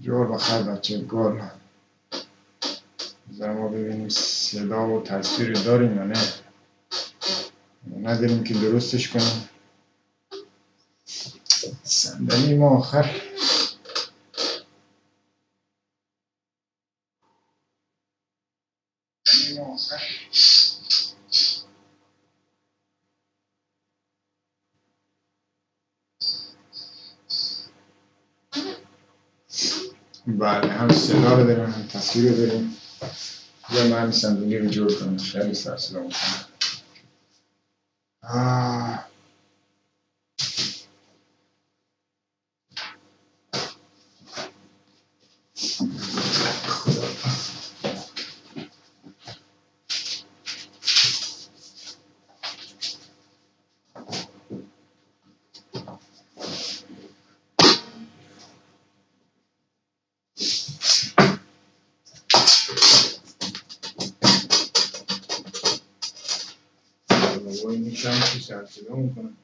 جور بخیر بچه گل. بذار ما ببینیم صدا و تصویر داریم یا نه. نداریم که درستش کنیم. صندلی ما آخر بله، هم صدا رو داریم هم تصویر رو داریم. یا من همین صندلی رو جور کنم. خیلی سر صدا میکنم. وای میشم که سر صدا میکنم.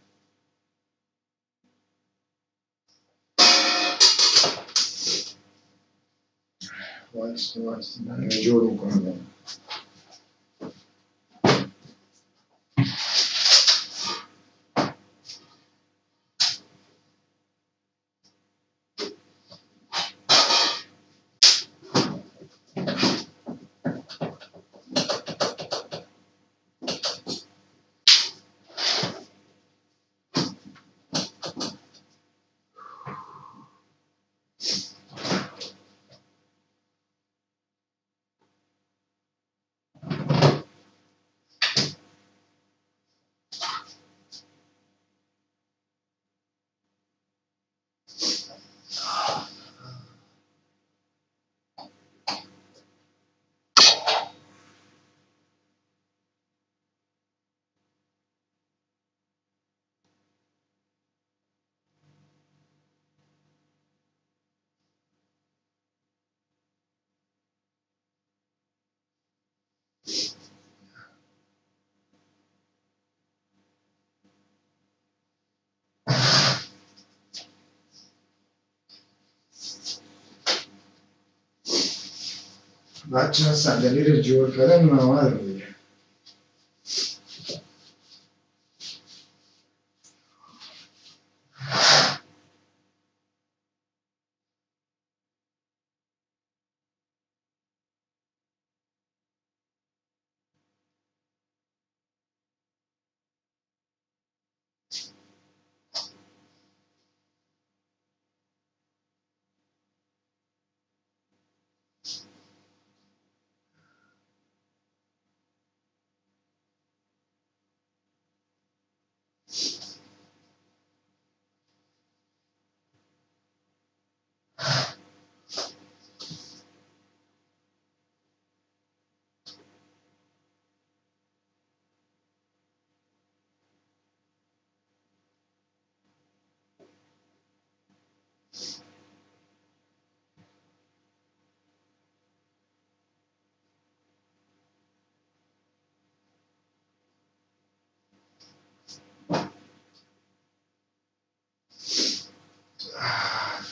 وایسته من جور میکنم. بچه ها صندلی رو جور کردن محمد رو بگه.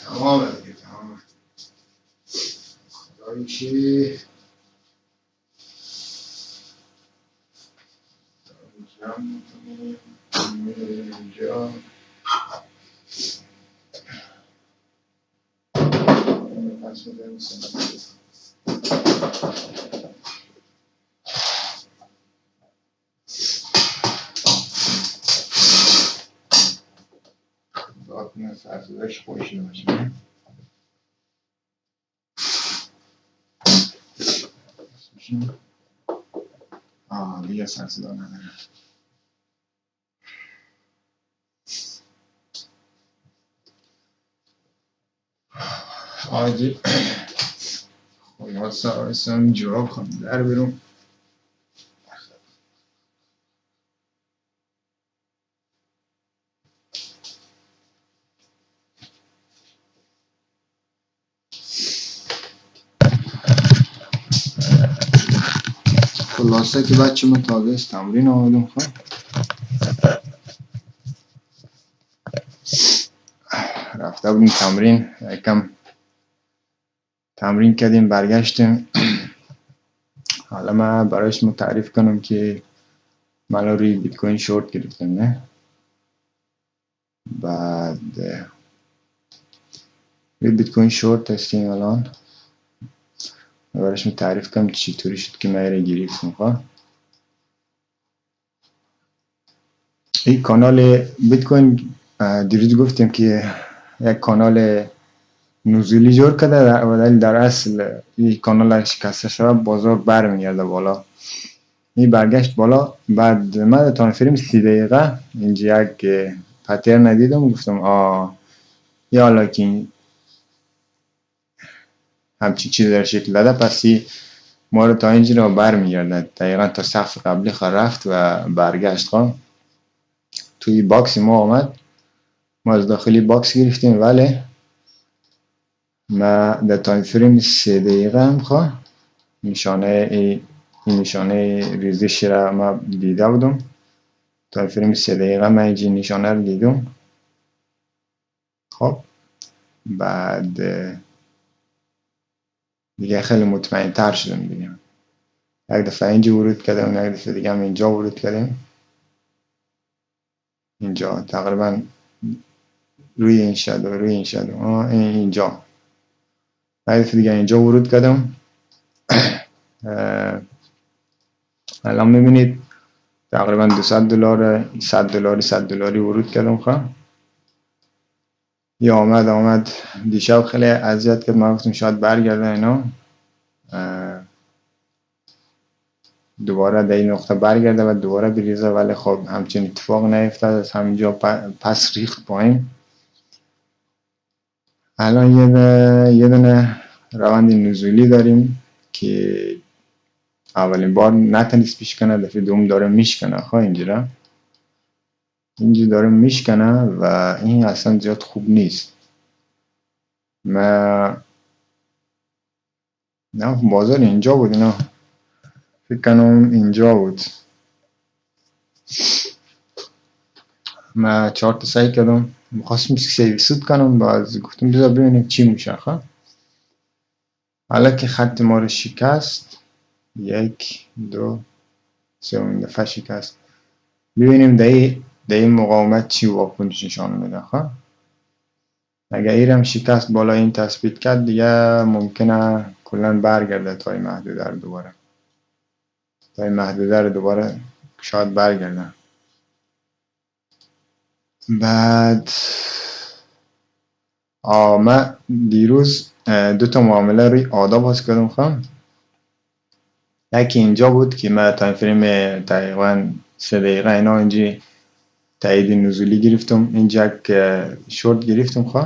تمامه دیگه، تمامه. خدایی چی جمع کنیم اینجا. پس میدهیم سنده داد کنه سرسدهش خوشی باشه. دیگه سرسده نداره. آجی خلاصه آرستم جواب کنم در برون. خلاصه که بچه من تازه از تمرین آمدم. خب رفته بودیم تمرین، یکم تمرین کردیم برگشتیم. حالا من برایش تعریف کنم که من روی بیت کوین شورت گرفتم نه. بعد روی بیت کوین شورت هستیم الان. برایش تعریف کنم چطوری شد که من رو گرفتم. این کانال بیت کوین دیروز گفتیم که یک کانال نزولی جور کرده ولی در اصل این کانال شکسته شده بازار برمیگرده بالا. این برگشت بالا. بعد من تا فیلم 30 دقیقه اینجا یک پترن ندیدم، گفتم یا حالا که همچین چیز در شکل داده پس ما رو تا اینجا رو برمیگرده دقیقا تا سقف قبلی خود رفت و برگشت. توی باکس ما آمد، ما از داخلی باکس گرفتیم ولی ما در تایم فریم 3 دقیقه هم نشانه ریزش را ما دیده بودم. تایم فریم 3 دقیقه من اینجا نشانه رو دیدم. خب بعد دیگه خیلی مطمئن تر شدم دیگه. یک دفعه اینجا ورود کردم، یک دفعه دیگه هم اینجا ورود کردیم. اینجا تقریبا روی این شادو اینجا یک دفعه دیگه اینجا ورود کردم. الان میبینید تقریبا $200 $100 ورود کردم. خب یا آمد دیشب خیلی اذیت کرد. من گفتم شاید برگرده اینا دوباره در این نقطه برگرده و دوباره بریزه، ولی خب همچین اتفاق نیفتاد. از همینجا پس ریخت پایین. الان یه دونه روند نزولی داریم که اولین بار نتونست پیش کنه، دفعه دوم داره میشکنه. خب اینجا داره میشکنه و این اصلا زیاد خوب نیست. نه بازار اینجا بود، نه فکر کنم اینجا بود. من چارت سعی کردم، میخواستم سیویسود کنم، باز گفتم بذار ببینیم چی میشه. خب حالا که خط ما رو شکست، 1 2 3 دفعه شکست، ببینیم در این مقاومت چی واکنش نشان میده. خب اگر ایرم شکست بالا این تثبیت کرد، دیگه ممکنه کلا برگرده تا این محدوده رو دوباره شاید برگرده. بعد من دیروز 2 تا معامله روی آدا باز کردم. خب یکی اینجا بود که من تایم فریم تقریبا 3 دقیقه اینا اینجا تایید نزولی گرفتم، اینجا که شورت گرفتم. خب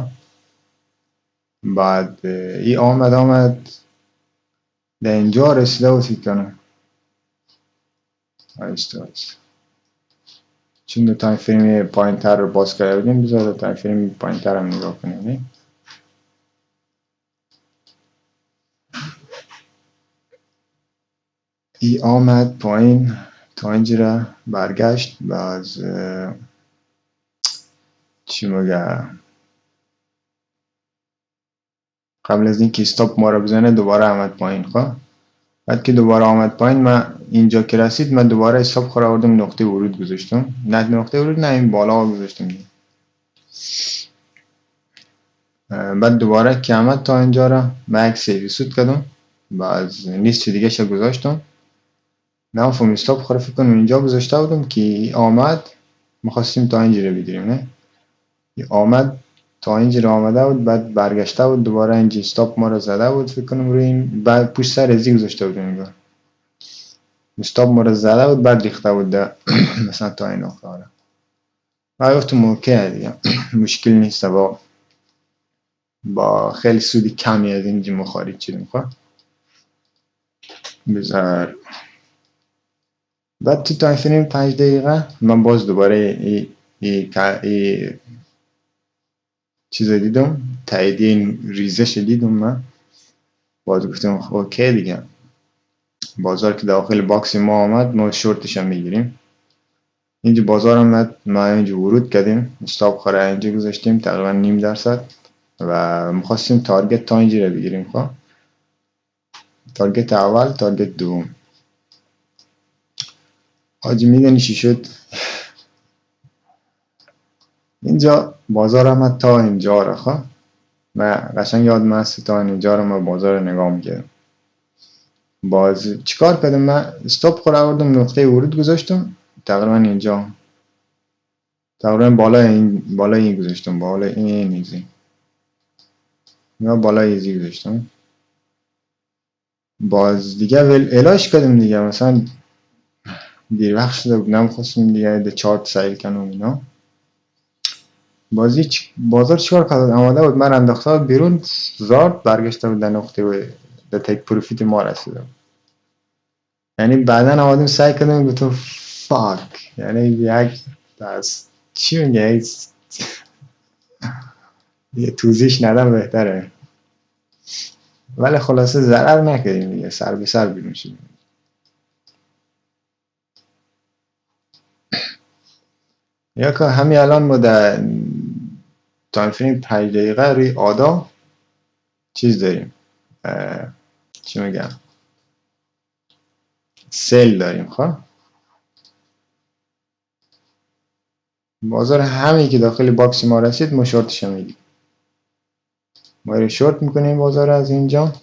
بعد این آمد در اینجا رسیده و فکر کنم چون دو تایم فریم پایین تر رو باز کرده بودیم، بذار تایم فریم پایین تر هم نگاه کنیم. ای آمد پایین تا اینجا را برگشت. باز چی مگه قبل از این که استاپ ما را بزنه دوباره آمد پایین. خب بعد که دوباره آمد پایین، من اینجا که رسید من دوباره استاپ خود آوردم نقطه ورود گذاشتم. نه این بالا گذاشتم. بعد دوباره که آمد تا اینجا را من یک سیویسود کردم، باز نیست دیگه شو گذاشتم. نه فهم استاپ خود فکر کنم اینجا گذاشته بودم که آمد میخواستیم تا اینجا رو بگیریم. نه آمد تا اینجا رو آمده بود، بعد برگشته بود دوباره اینجا استاپ ما رو زده بود فکر کنم روی این، بعد پشت سر ازی گذاشته بودم انگار استاپ ما رو زده بود، بعد ریخته بود مثلا تا این نقطه آره. بعد گفتم اوکی دیگه مشکل نیست، با خیلی سودی کمی از اینجا ما خارج شدیم. خب بذار بعد تو تایم فریم 5 دقیقه من باز دوباره ای چیز دیدم، تاییدیه این ریزش دیدم. من باز گفتم اوکی دیگه بازار که داخل باکس ما آمد ما شورتش هم میگیریم. اینجا بازار آمد، ما اینجا ورود کردیم، استاپ خورا اینجا گذاشتیم تقریبا 0.5% و میخواستیم تارگت تا اینجا رو بگیریم. خب تارگت اول، تارگت دوم. حاجی میدونی چی شد؟ اینجا بازار هم تا اینجا را خواه و قشنگ یاد هست تا اینجا رو ما بازار رو نگاه میکردم. باز چیکار کردم؟ من استاپ خود آوردم، نقطه ورود گذاشتم تقریبا اینجا، تقریبا بالای این گذاشتم، بالای این ایزی یا بالای ایزی گذاشتم. باز دیگه الاش کردم دیگه، مثلا دیر وقت شده بود نمیخواستم دیگه ده چارت سیل کنم اینا. بازار چیکار کرد؟ آماده بود من انداخته بود بیرون، زارد برگشته بود در نقطه و به تک پروفیت ما رسیده. یعنی بعدا آمدیم سعی کردیم گفتم فاک، یعنی یک بس چی میگه یه توضیحش ندم بهتره، ولی خلاصه ضرر نکردیم دیگه، سر به سر بیرون شدیم. یا که همین الان ما در تایم فریم 5 دقیقه روی آدا چیز داریم، چی میگم، سیل داریم. خب بازار همین که داخل باکس ما رسید ما شورتش میدیم، ما رو شورت میکنیم بازار از اینجا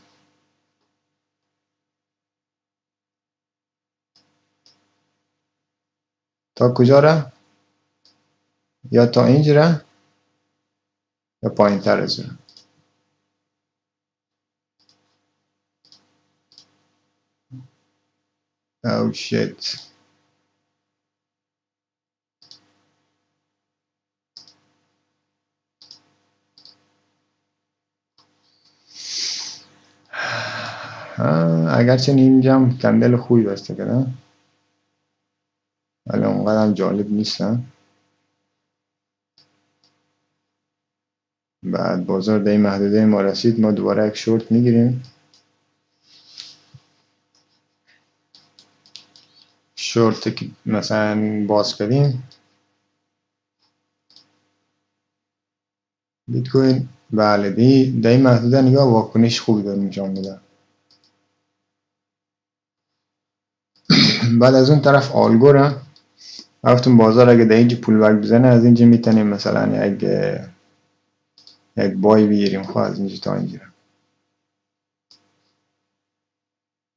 تا کجا را؟ یا تا اینجا را یا پایین تر از اون. او شیت. اگرچه اینجا هم کندل خوبی بسته کردن ولی اونقدر هم جالب نیستن. بعد بازار در این محدوده ما رسید، ما دوباره یک شورت میگیریم. شورت که مثلا باز کردیم بیت کوین، بله در این محدوده نگاه واکنش خوبی داره انجام میده. بعد از اون طرف آلگو را رفتم بازار اگه در اینجا پول بک بزنه از اینجا میتونیم مثلا یک بای بگیریم. خواه از اینجا تا اینجا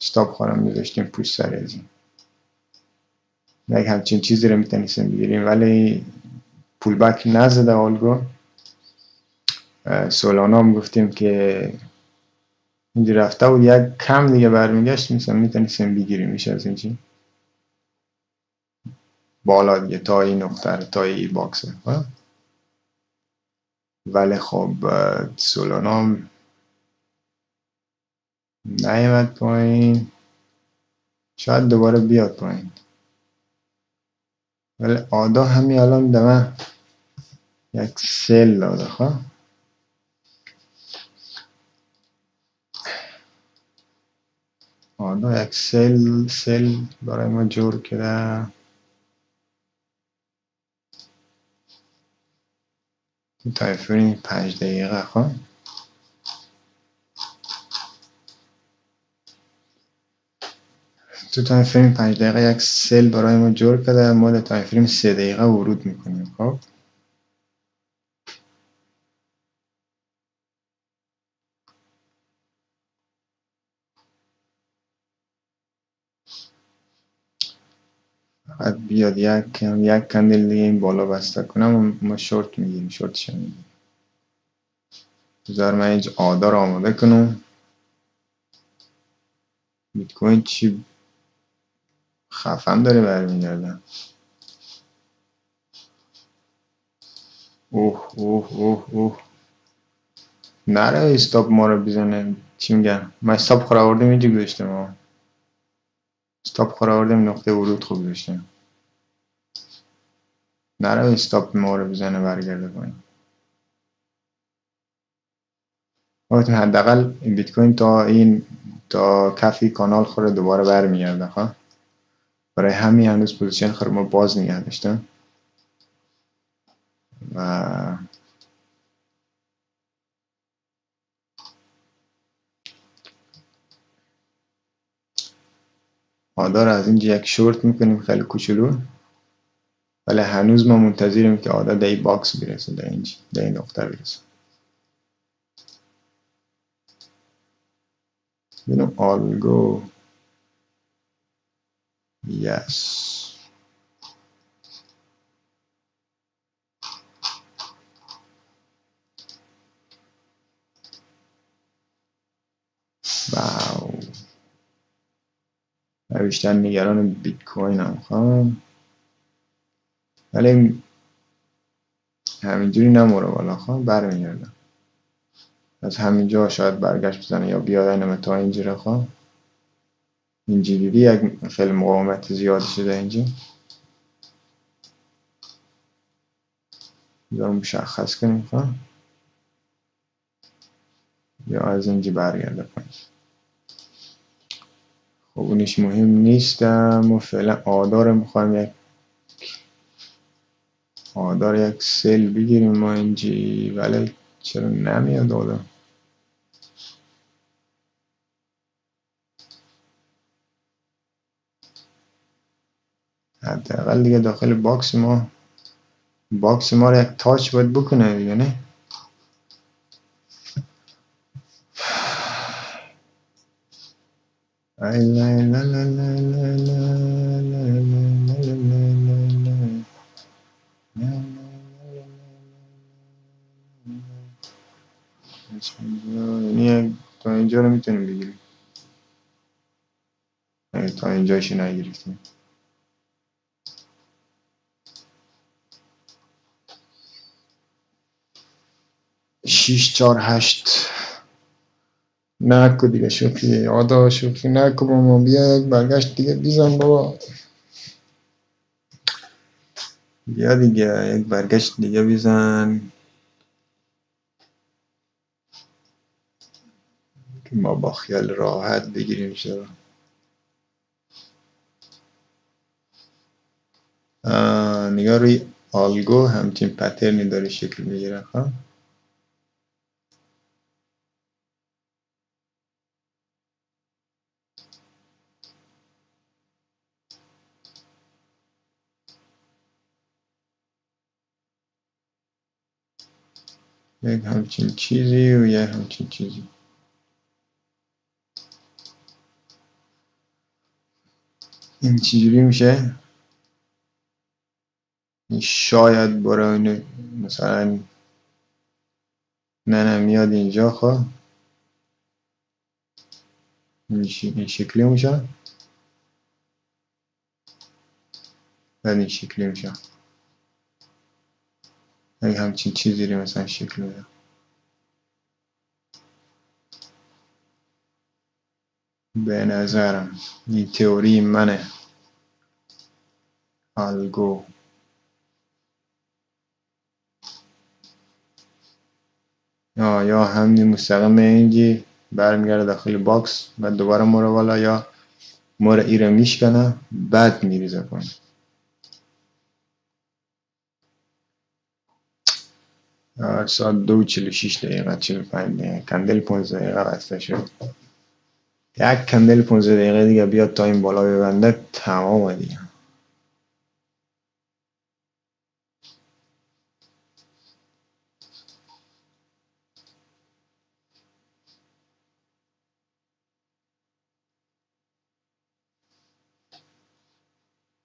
استاپ خواهم میذاشتیم پوش سر از این یک همچین چیزی رو میتونیم بگیریم، ولی پول بک نزده آلگو. سولانا هم گفتیم که اینجا رفته بود یک کم دیگه برمیگشت مثلا میتونیم بگیریم میشه از اینجا بالا دیگه تا این نقطه تا این باکسه. ولی خب سولانا هم نیمد پایین، شاید دوباره بیاد پایین، ولی آدا همین الان دمه یک سیل داده. خواه آدا یک سیل برای ما جور کرده. تایم فریم 5 دقیقه. خواه تو تایم فریم 5 دقیقه یک سیل برای ما جور کرده، ما در تایم فریم 3 دقیقه ورود میکنیم. خب فقط بیاد یک کندل دیگه این بالا بسته کنم ما شورت میگیریم، شورتش میگیریم. بذار من اینجا آدا رو آماده کنم. بیت کوین چی خفن داره برمیگرده. اوه اوه اوه اوه نره استاپ ما رو بزنه. چی میگم، من استاپ خور آوردم اینجا گذاشتم، استاپ خور آوردم نقطه ورود خوب گذاشتم. نره استاپ ما رو بزنه برگرده پایین. وقتی حداقل این بیت کوین تا کفی کانال خوره دوباره برمیگرده. خواه برای همین هنوز پوزیشن خور ما باز نگه داشتم و آدا رو از اینجا یک شورت میکنیم خیلی کوچولو، ولی هنوز ما منتظریم که آدا در این باکس برسه، در این نقطه برسه. ببینم آلگو یس واو. من بیشتر نگران بیت کوین هم خواهم، ولی همینجوری نموره بالا خواهم برمیگردم از همینجا، شاید برگشت بزنه یا بیاد اینم تا اینجا خواهم. اینجا دیدی یک خیلی مقاومت زیاد شده اینجا، بذار مشخص کنیم خواهم یا از اینجا برگرده پایین. خب اونش مهم نیست، ما فعلا آدار میخوایم یک سل بگیریم ما اینجی، ولی چرا نمیاد آدار؟ حداقل دیگه داخل باکس ما رو یک تاچ باید بکنه دیگه، نه؟ ای لا لا لا لا لا لا لا لا لا لا. یعنی تا اینجا رو میتونیم بگیریم، تا اینجاشو نگرفتیم. 648 نکو دیگه شوخی آدا، شوخی نکو با ما، بیا یک برگشت دیگه بیزن بابا، بیا دیگه یک برگشت دیگه بیزن که ما با خیال راحت بگیریم شد. نگاه روی آلگو همچین پترنی داره شکل میگیره. خب یک همچین چیزی و یک همچین چیزی. این چجوری میشه؟ این شاید برای مثلا نه میاد اینجا. خب این شکلی میشه، بعد این شکلی میشه، یک همچین چیزی رو مثلا شکل میده. به نظرم این تئوری منه. آلگو یا همین مستقیم اینجی برمیگرده داخل باکس، بعد دوباره موره بالا، یا موره ایره میشکنه بعد میریزه پایین. ساعت 2:46 45 دقیقه، کندل 15 دقیقه بسته شد. یک کندل 15 دقیقه دیگه بیاد تا این بالا ببنده تمام دیگه.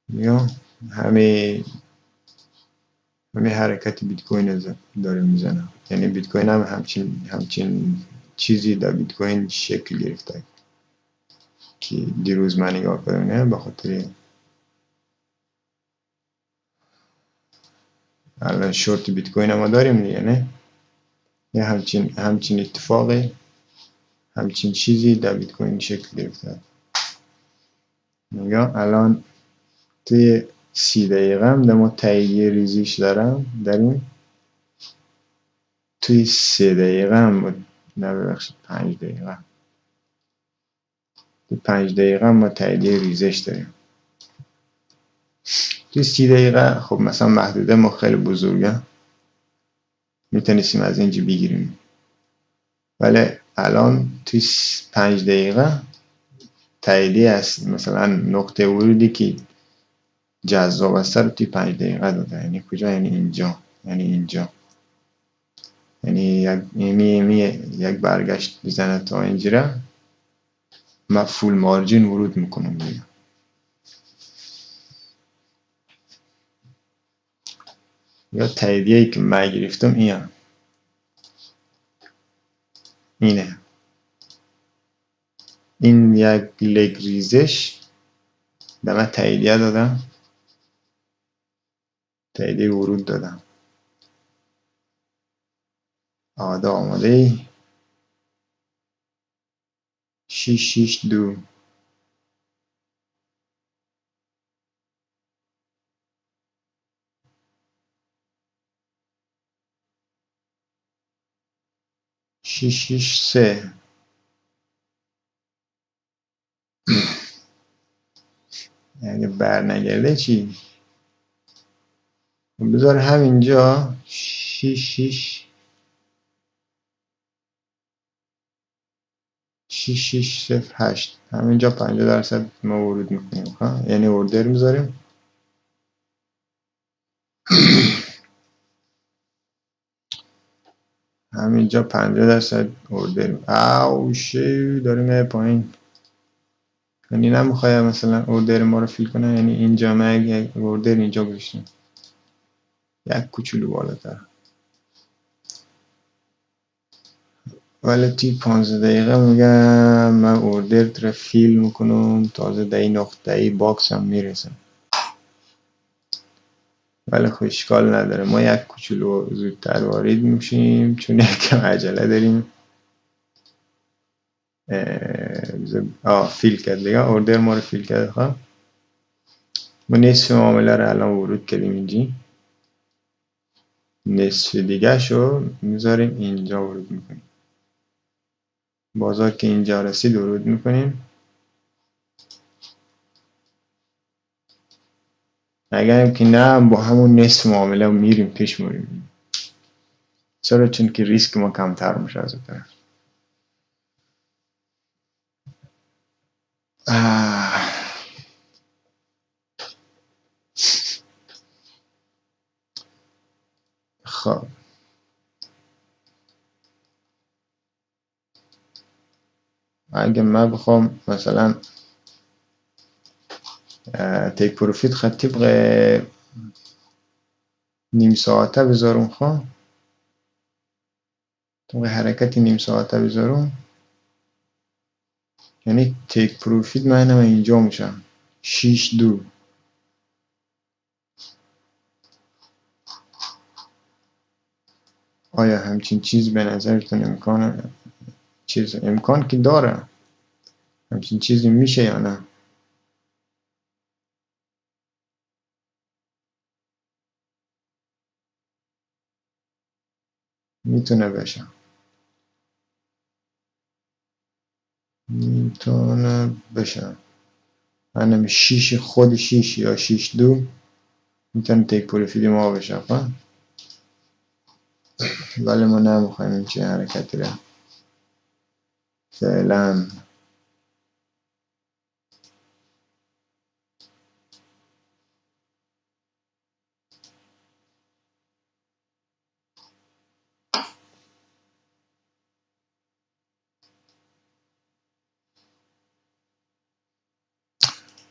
یا همه حرکت بیت کوین داره میزنه، یعنی بیت کوین هم همچین چیزی در بیت کوین شکل گرفته که دیروز من نگاه کردم، به خاطر الان شورت بیت کوین ما داریم دیگه، نه؟ یه همچین اتفاقی، همچین چیزی در بیت کوین شکل گرفته. نگاه الان توی 30 دقیقه هم ما تاییدیه ریزیش داریم. توی 3 دقیقه هم نه ببخشید 5 دقیقه، توی 5 دقیقه هم ما تاییدیه ریزش داریم. توی 30 دقیقه خب مثلا محدوده ما خیلی بزرگه، میتونستیم از اینجا بگیریم، ولی الان توی 5 دقیقه تاییدیه است، مثلا نقطه ورودی که جذاب است رو توی 5 دقیقه داده. یعنی کجا؟ یعنی اینجا، یعنی اینجا، یعنی یک برگشت بزنه تا اینجا، من فول مارجین ورود میکنم دیگه. یا تاییدیه‌ای که من گرفتم اینه. این یک لگ ریزش به من تاییدیه دادم، تاییدیه ورود دادم. آماده 662 663. اگه بر نگرده چی؟ بذار همینجا 6608 همینجا 50% ما ورود میکنیم. یعنی اوردر میذاریم. همینجا 50% اوردر. اوشی داریم پایین. یعنی نمیخواه مثلا اوردر ما رو فیل کنه. یعنی اینجا ما یک اوردر اینجا گذاشتیم یک کوچولو بالاتر، ولی توی 15 دقیقه میگم من اوردر رو فیل میکنم، تازه در این نقطه باکس هم میرسم. ولی خب اشکال نداره، ما یک کوچولو زودتر وارد میشیم چون یکم عجله داریم. فیل کرد دیگه، اوردر ما رو فیل کرد. خب ما نصف معامله رو الان ورود کردیم اینجا، نصف دیگه شو میذاریم اینجا ورود میکنیم. بازار که اینجا رسید ورود میکنیم. اگر که نه با همون نصف معامله میریم پیش میریم. چرا؟ چون که ریسک ما کمتر میشه از اون طرف. خب اگه من بخوام مثلا تیک پروفیت خط طبق نیم ساعته بذارم، طبق حرکت نیم ساعته بذارم، یعنی تیک پروفیت من اینجا میشم 6.2. آیا همچین چیز به نظرتون امکان که داره؟ همچین چیزی میشه یا نه؟ میتونه بشه. من 6 یا 6.2 میتونه تیک پروفیت ما بشه. ولی ما نمیخوایم این چه حرکتی را فعلا.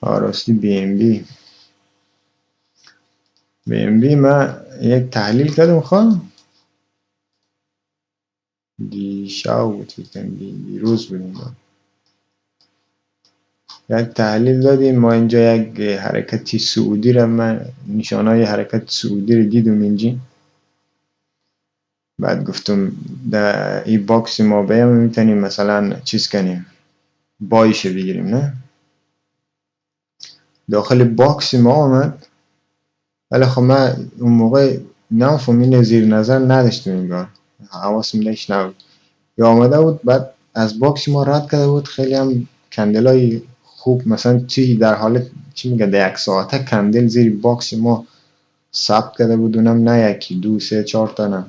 راستی بی ام بی من یک تحلیل کردم. دیشب بود دیروز بودیم یک تحلیل دادیم ما اینجا. یک حرکتی سعودی را من نشانهای حرکت سعودی رو دیدم اینجا. بعد گفتم در این باکس ما بیام میتونیم مثلا چیز کنیم، بایش بگیریم. نه داخل باکس ما آمد، ولی خب من اون موقع نفهم این زیر نظر نداشتم، انگار حواسم نش نبود. یا آمده بود بعد از باکس ما رد کرده بود. خیلی هم کندلای خوب، مثلا چی در حالت چی میگه در یک ساعته کندل زیر باکس ما ثبت کرده بود. اونم نه یکی دو سه چهار تا نه،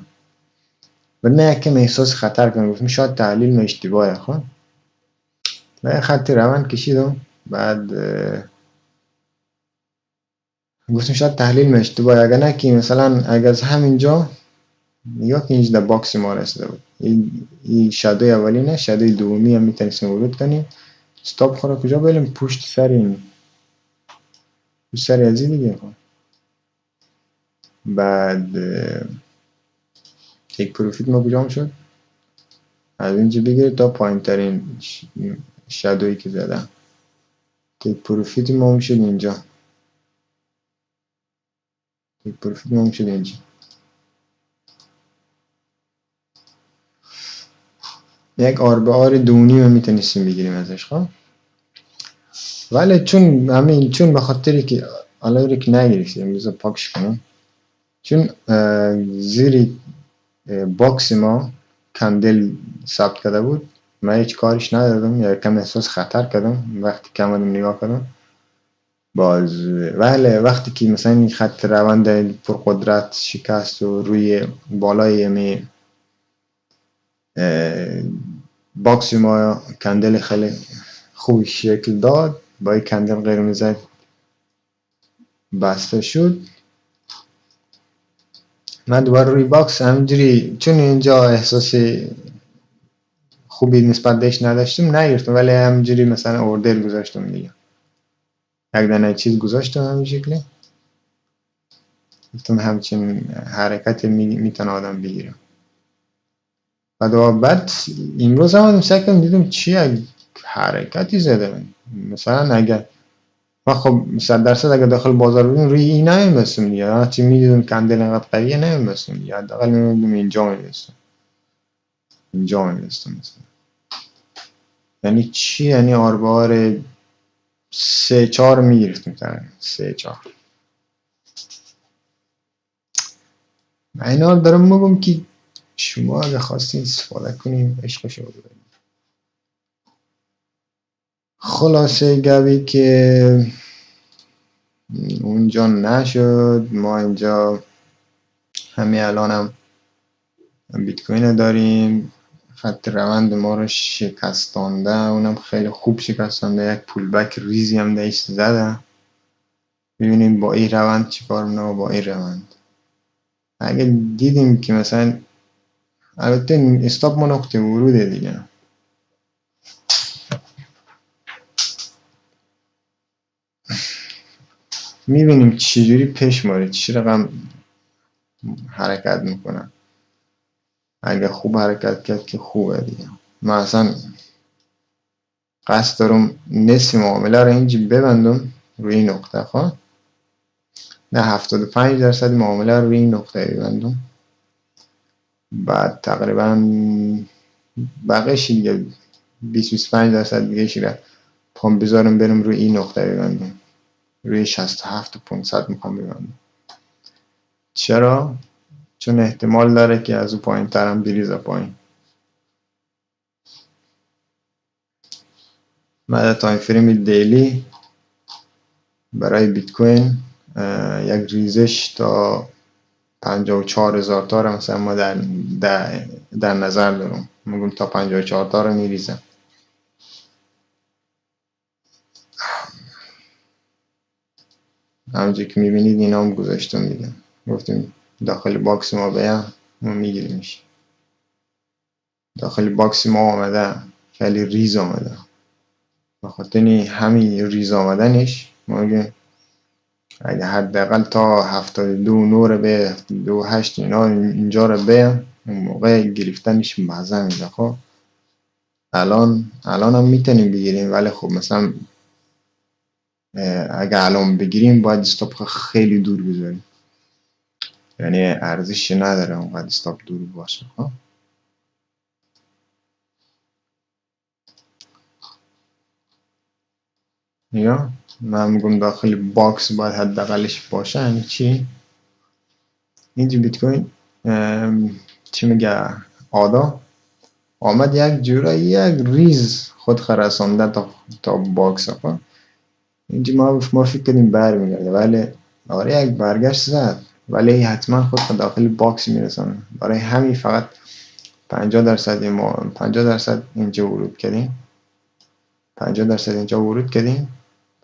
و نه یکم احساس خطر کنم. گفتم شاید تحلیل ما اشتباهه. و خط روند کشیدم. بعد گفتم شاید تحلیل من اشتباه، اگر نه که مثلا اگر از همینجا یا که اینجا در باکس ما رسیده بود، این شادوی اولی نه، شادوی دومی هم میتونستیم ورود کنیم. استاپ خورا کجا بریم؟ پشت سر این، پشت سر ازی دیگه. بعد تیک پروفیت ما کجا هم شد؟ از اینجا بگیره تا پایین ترین شادویی که زدم. تیک پروفیت ما هم شد اینجا، تیک پروفیت ما هم شد اینجا. یک آر به آر دونی رو میتونستیم بگیریم ازش. خب ولی چون به خاطری که الان که نگرفتیم، بذار پاکش کنم، چون زیر باکس ما کندل ثبت کرده بود، من هیچ کارش ندادم یا کم احساس خطر کردم وقتی که آمدم نگاه کردم. باز ولی وقتی که مثلا این خط روند پرقدرت شکست و روی بالای می باکس ما کندل خیلی خوب شکل داد، با این کندل قرمز بسته شد. من دوباره روی باکس همینجوری، چون اینجا احساس خوبی نسبت بهش نداشتم نگرفتم، ولی همینجوری مثلا اوردر گذاشتم دیگه، یک دانه چیز گذاشتم همین شکلی. گفتم همچین حرکت میتونه آدم بگیره. بعد امروز هم سکم دیدم چی یک حرکتی زده. مثلا اگر ما خب 100% اگر داخل بازار بودیم روی این نمیبستم دیگه، هرچی میدیدم کندل اینقدر قویه نمیبستم دیگه، حداقل میدیدم اینجا میبستم، اینجا میبستم مثلا. یعنی چی؟ یعنی آر به آر 3-4 میگرفتیم تقریبا 3-4. من اینا دارم میگم که شما اگه خواستین استفاده کنیم عشقشو ببرید. خلاصه گوی که اونجا نشد، ما اینجا همین الانم بیت کوین داریم، خط روند ما رو شکستانده، اونم خیلی خوب شکستانده، یک پول بک ریزی هم داشت زده. ببینیم با این روند چیکار میکنه. با این روند اگه دیدیم که مثلا، البته استاپ ما نقطه وروده دیگه، میبینیم چجوری پیش ماره، چی رقم حرکت میکنه. اگه خوب حرکت کرد که خوبه دیگه. من اصلا قصد دارم نصف معامله رو اینجا ببندم روی این نقطه. خب نه 75% معامله رو روی این نقطه ببندم، بعد تقریبا بقیش دیگه 20-25% دیگه شیره پام بذارم برم روی این نقطه ببندم، روی 67,500 میخوام ببندم. چرا؟ چون احتمال داره که از اون پایین ترم بریزه پایین. من در تایم فریم دیلی برای بیت کوین یک ریزش تا 54,000 تا رو مثلا ما در نظر دارم. میگم تا 54 تا رو میریزم. همونجور که میبینید اینا هم گذاشتم دیگه، گفتیم داخل باکس ما بیام ما میگیریمش. داخل باکس ما آمده خیلی ریز آمده، بخاطر همین ریز آمدنش ما میگیم اگه حداقل تا 72 نور به 72.8 اینا اینجا رو بیام، اون موقع گرفتنش مزه میده. خب الان هم میتونیم بگیریم، ولی خب مثلا اگه الان بگیریم باید استاپ خیلی دور بذاریم، یعنی ارزش نداره اونقدر استاپ دور باشه. ها یا من میگم داخل باکس باید حداقلش باشه. یعنی چی؟ اینجا بیت کوین چی میگه، آمد یک جورایی یک ریز خود رسانده تا باکس. ها اینجا ما فکر کنیم برمیگرده، ولی آره یک برگشت زد، ولی حتما خود داخل باکس میرسانه. برای همین فقط 50% اینجا ورود کردیم. 50% اینجا ورود کردیم،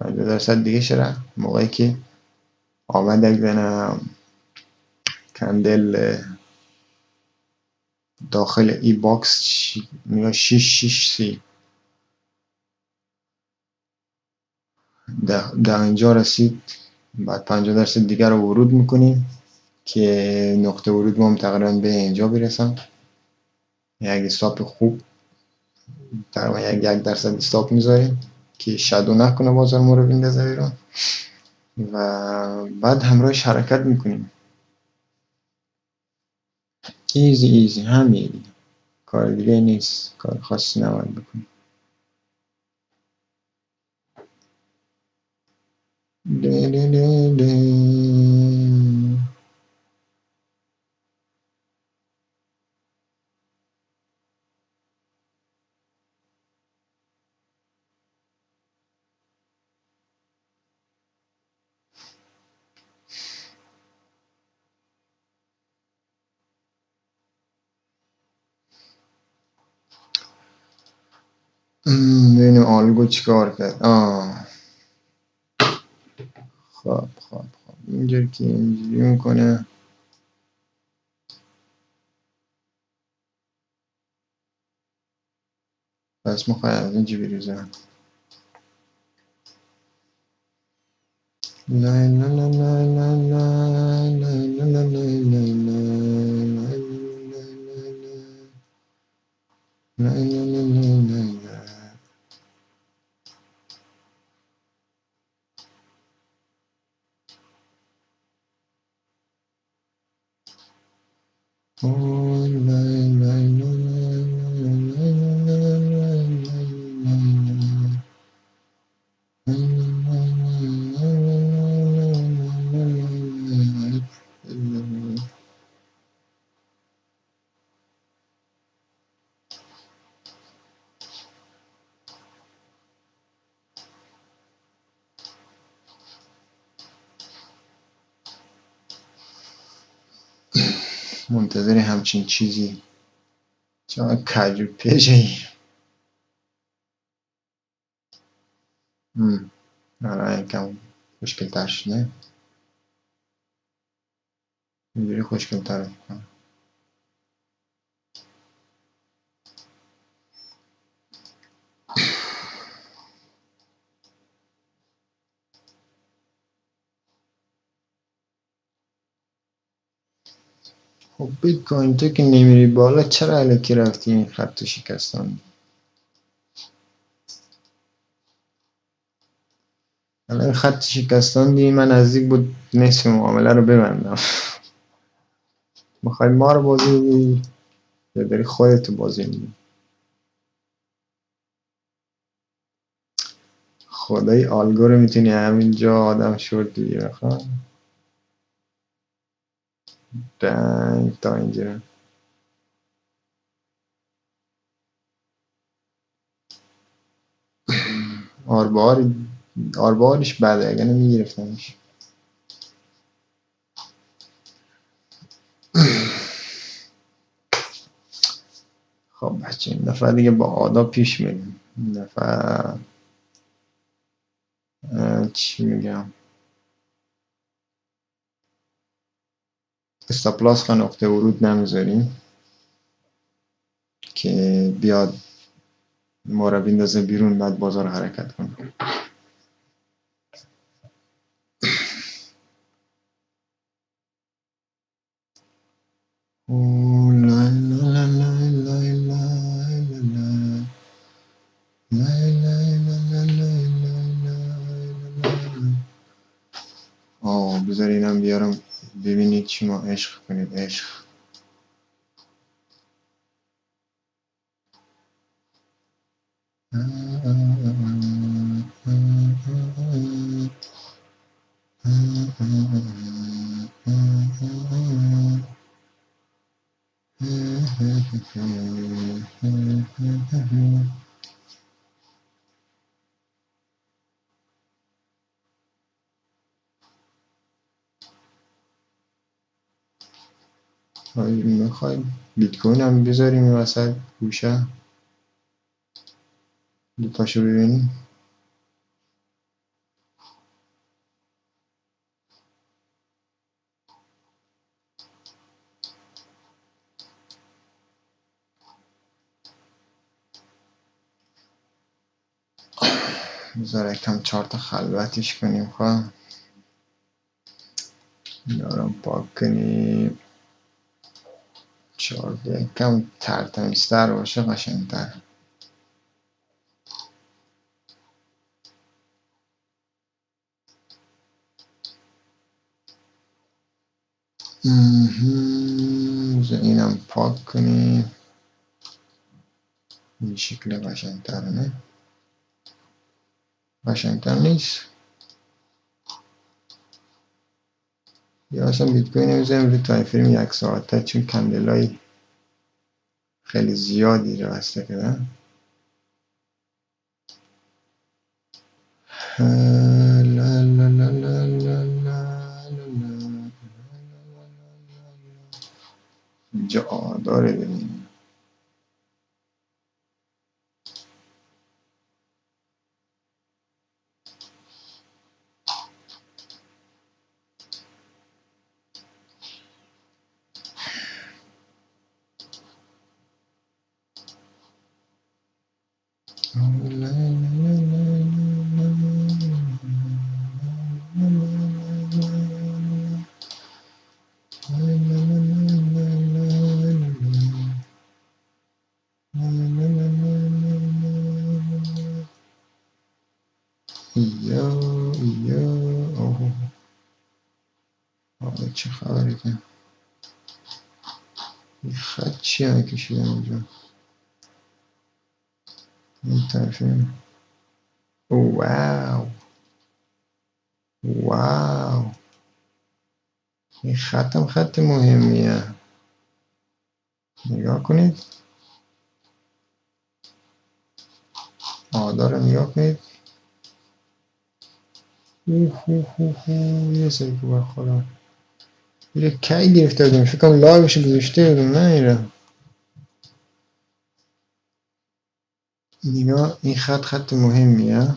50% دیگه شده موقعی که آمد یک دانه کندل داخل ای باکس میگه 6 در اینجا رسید. بعد 50% دیگر رو ورود میکنیم که نقطه ورود ما هم تقریبا به اینجا برسم. یک استاپ خوب تقریبا 1% استاپ میذاریم که شادو نکنه بازار ما رو بندازه بیرون و بعد همراهش حرکت میکنیم. ایزی همین، کار دیگه نیست، کار خاصی نباید بکنیم. ببینیم آلگو چیکار کرد. خب اینجوری که اینجوری میکنه پس ما خواهیم از اینجا بریزم. لا لا لا لا لا لا لا لا لا لا. منتظر همچین چیزی چرا کجو پیشی. آره یکم خوشگل تر شده، اینجوری خوشگل تر میکنم. خب بیت کوین تو که نمیری بالا چرا الکی رفتی این خط شکستان؟ الان خط شکستان دی من نزدیک بود نصف معامله رو ببندم. میخوای ما رو بازی بدی یا داری خودت بازی میدی؟ خدای آلگو رو میتونی همینجا آدم شورت دیگه بخواه دنگ تا اینجا. آربارش بعد اگه نمیگرفتمش. خب بچه این دفعه دیگه با آداب پیش میریم. این دفعه چی میگم، استاپلاس خوا نقطه ورود نمیذاریم که بیاد ما رو بندازه بیرون بعد بازار حرکت کنه. بذار اینم بیارم ببینید چی ما عشق کنید. عشق میخوایم بیت کوین هم بذاریم این وسط گوشه. دوتاشو ببینیم. بذار یکم چارت خلوتش کنیم. خواه دارم پاک کنیم. چارت یکم ترتمیزتر باشه قشنگتر. بذار اینم پاک کنیم. این شکل قشنگتر نه؟ قشنگتر نیست؟ یا اصلا بیت کوین نمیذاریم روی تایم فریم 1 ساعته، چون کندلای خیلی زیادی رو بسته کردن. لا لا لا لا لا لا. اینجا داره ببینیم. چه خبره که این خط چیه کشیدن اینجا؟ این طرفه. واو واو، این خطم خط مهمیه. نگاه کنید، آدار نگاه کنید. یه سری که برخورم میره کی گرفته بودیم، فکر کنم لایوش گذاشته بودیم. نه ایره نگاه، این خط مهمیه.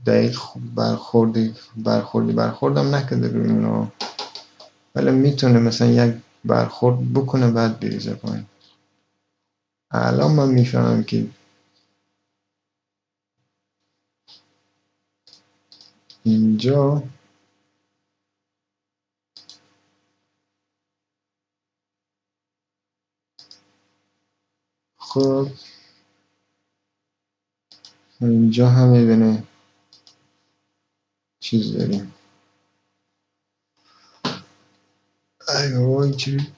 دقیق برخوردم نکرده روی اونا، ولی میتونه مثلا یک برخورد بکنه بعد بریزه پایین. الان من میفهمم که اینجا خب اینجا هم میبینه چیز داریم. ای بابا چی؟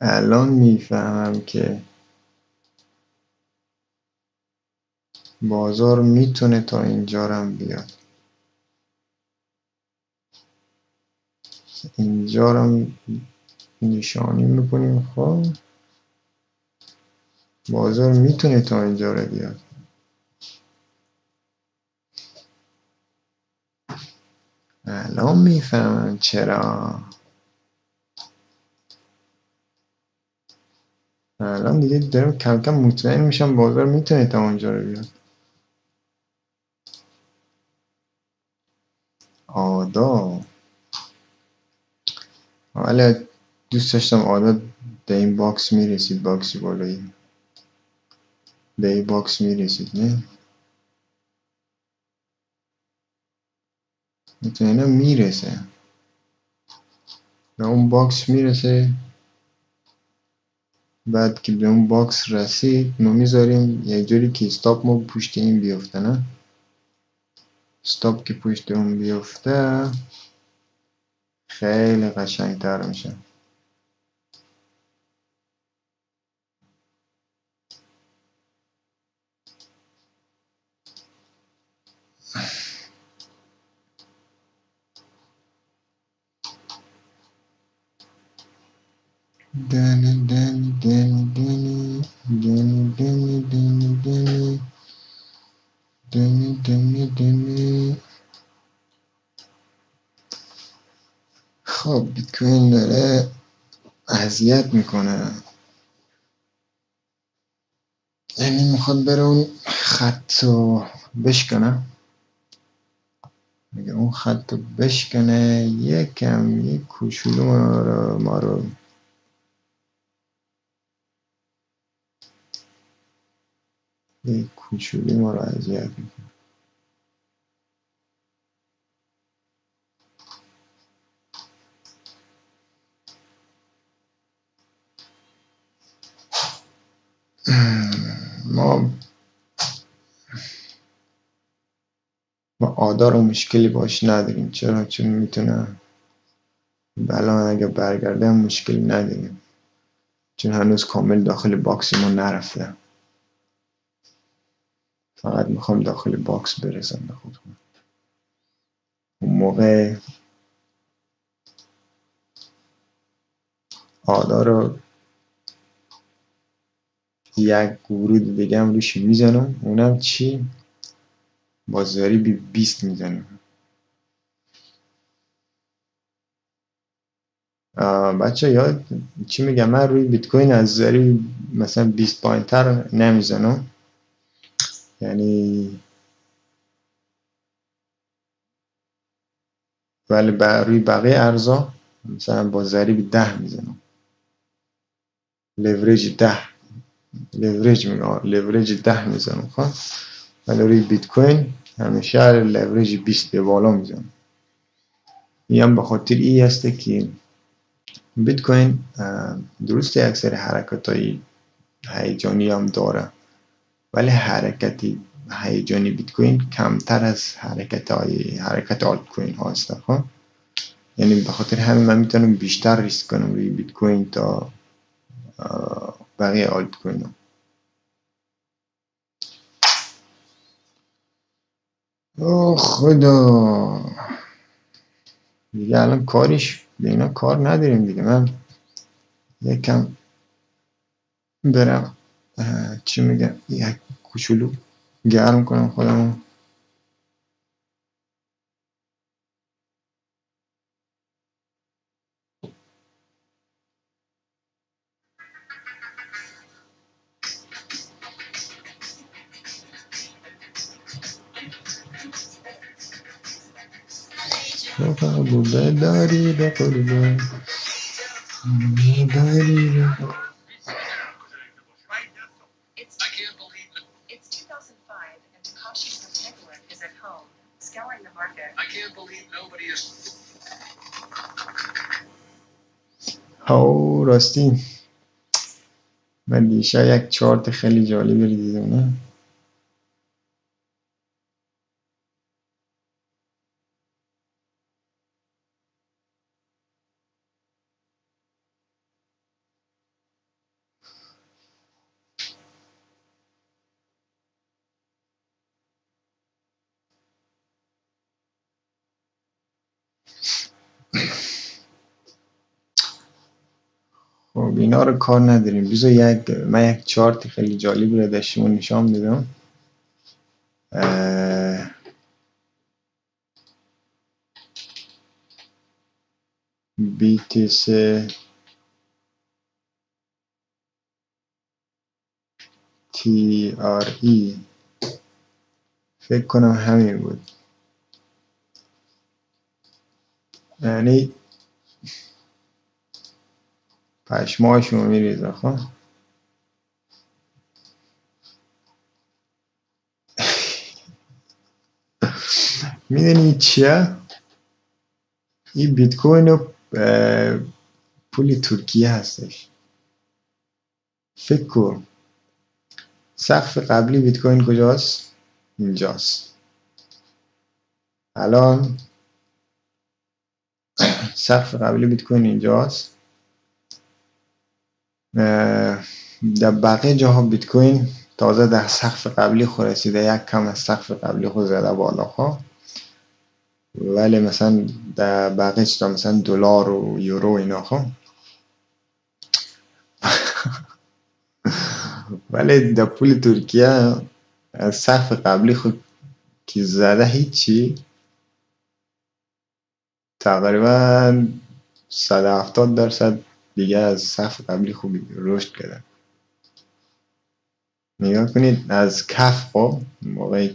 الان میفهمم که بازار میتونه تا اینجا هم بیاد. اینجا رو نشانی میکنیم. خب بازار میتونه تا اینجا رو بیاد. الان میفهمم چرا. الان دیگه دارم کم کم مطمئن میشم بازار میتونه تا اونجا رو بیاد. آدا ولی دوست داشتم آدا به این باکس میرسید، باکسی بالایی به این باکس میرسید. نه مطمئنم میرسه به اون باکس میرسه. بعد که به اون باکس رسید ما میذاریم یه جوری که استاپ ما پشت این بیفته. نه استاپ که پشت اون بیفته خیلی قشنگ تر میشه. دنی دنی دنی دنی دنی دنی دنی دنی دنی دنی دنی. خب بیت کوین داره اذیت میکنه. یعنی میخواد بره اون خط رو بشکنه. اگه اون خط رو بشکنه یکم یک کوچولو ما رو یک کوچولو ما رو اذیت میکنه. ما آدار و مشکلی باش نداریم. چرا؟ چون میتونه الان اگه برگرده هم مشکلی نداریم، چون هنوز کامل داخل باکس ما نرفته. فقط میخوام داخل باکس برسم به خودم. اون موقع آدار رو یک ورود دیگه هم روش میزنم. اونم چی؟ با ضریب 20 میزنم. بچه یاد چی میگم، من روی بیت کوین از ضریب مثلا 20 پایین تر نمیزنم. یعنی ولی روی بقیه ارزا مثلا با ضریب 10 میزنم. لورج 10، لورج میگم، لورج 10 میزنم. خب ولی روی بیت کوین همیشه لورج 20 به بالا میزنم. این هم به خاطر ای هسته که بیت کوین درسته اکثر حرکت های هیجانی هم داره، ولی حرکت هیجانی بیت کوین کمتر از حرکت آلت کوین ها هست. خب یعنی به خاطر همین من میتونم بیشتر ریسک کنم روی بیت کوین تا بقیه آلت کوین ها. اوه خدا، دیگه الان کاریش به اینا کار نداریم دیگه. من یکم برم چی میگم یک کوچولو گرم کنم خودمو. بوده داری به قلبه داری به هاو راستی من دیشب یک چارت خیلی جالبی رو دیدم. نه خب اینا رو کار نداریم. بذار من یک چارت خیلی جالبی رو داشتم نشان میدم. BTC TRE فکر کنم همین بود. یعنی پشماشون میریزه. خب میدونی چیه؟ این بیت کوین و پول ترکیه هستش. فکر کن سقف قبلی بیت کوین کجاست؟ اینجاست. الان سقف قبلی بیت کوین اینجاست. در بقیه جاها بیت کوین تازه در سقف قبلی خود رسیده، یک کم از سقف قبلی خود زده بالا. ها ولی مثلا در بقیه چیزا مثلا دلار و یورو اینا ها ولی در پول ترکیه از سقف قبلی خود که زده هیچی، تقریبا 170% دیگه از سقف قبلی خوبی رشد کرده. نگاه کنید از کف خب موقع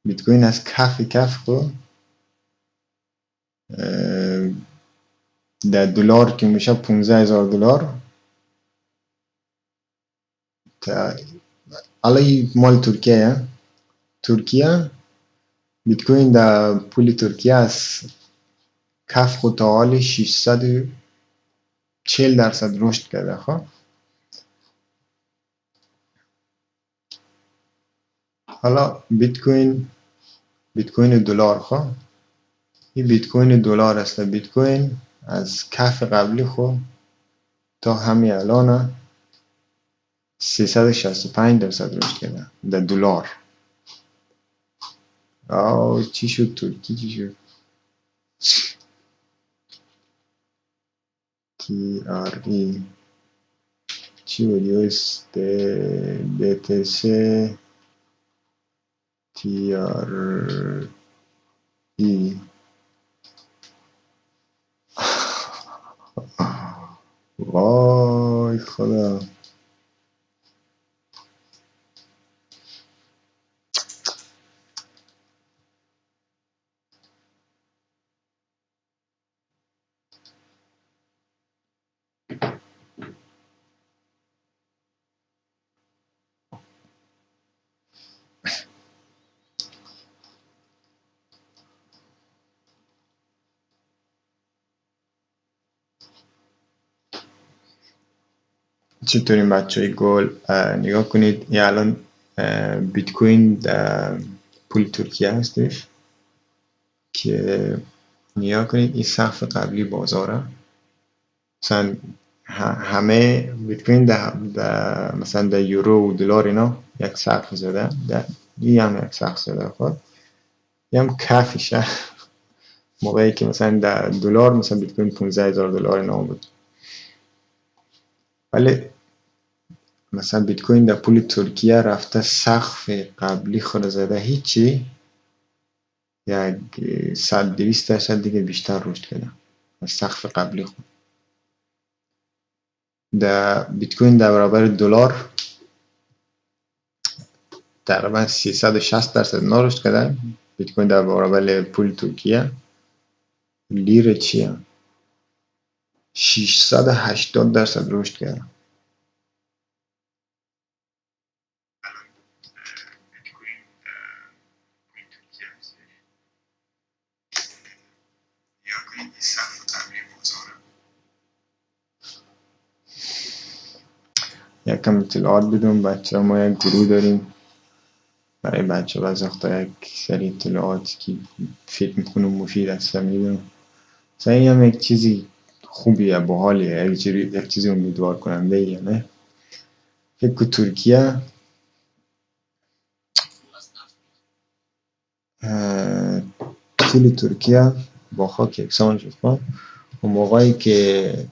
بیت کوین از کف خب در دلار که میشه 15,000 دلار. حالا مال ترکیه بیت کوین در پول ترکیه از کف خود تا حال 640% رشد کرده. خب حالا بیت کوین دلار. خب این بیت کوین دلار است. بیت کوین از کف قبلی خود تا همین الان 365% رشد کرده در دلار. چی شد ترکی چی شد؟ TRE چی بود؟ BTC TRE وای خدا. چطورین بچه های گل؟ نگاه کنید این الان بیت کوین در پول ترکیه هستش که نگاه کنید این سقف قبلی بازاره. مثلا همه بیت کوین در مثلا در یورو و دلار اینا یک سقف زده، در این هم یک سقف زده. خب این هم کفشه. موقعی که مثلا در دلار مثلا بیت کوین 15,000 دلار اینا بود، ولی مثلا بیت کوین در پول ترکیه رفته سقف قبلی خود زده، هیچی یک 100-200% دیگه بیشتر رشد کرده از سقف قبلی خود. در بیت کوین در برابر دلار تقریبا 360% رشد کرده. بیت کوین در برابر پول ترکیه لیره چیه 680% رشد کرده. یکم اطلاعات بدون بچه ها. ما یک گروه داریم برای بچه ها از وقتا یک سری اطلاعاتی که فکر میکنم مفید است میدونم. مثلا این هم یک چیزی خوبیه باحالیه، یک چیزی امیدوار کننده ایه نه. فکر که ترکیه پول ترکیه با خاک یکسان شد. و موقعی که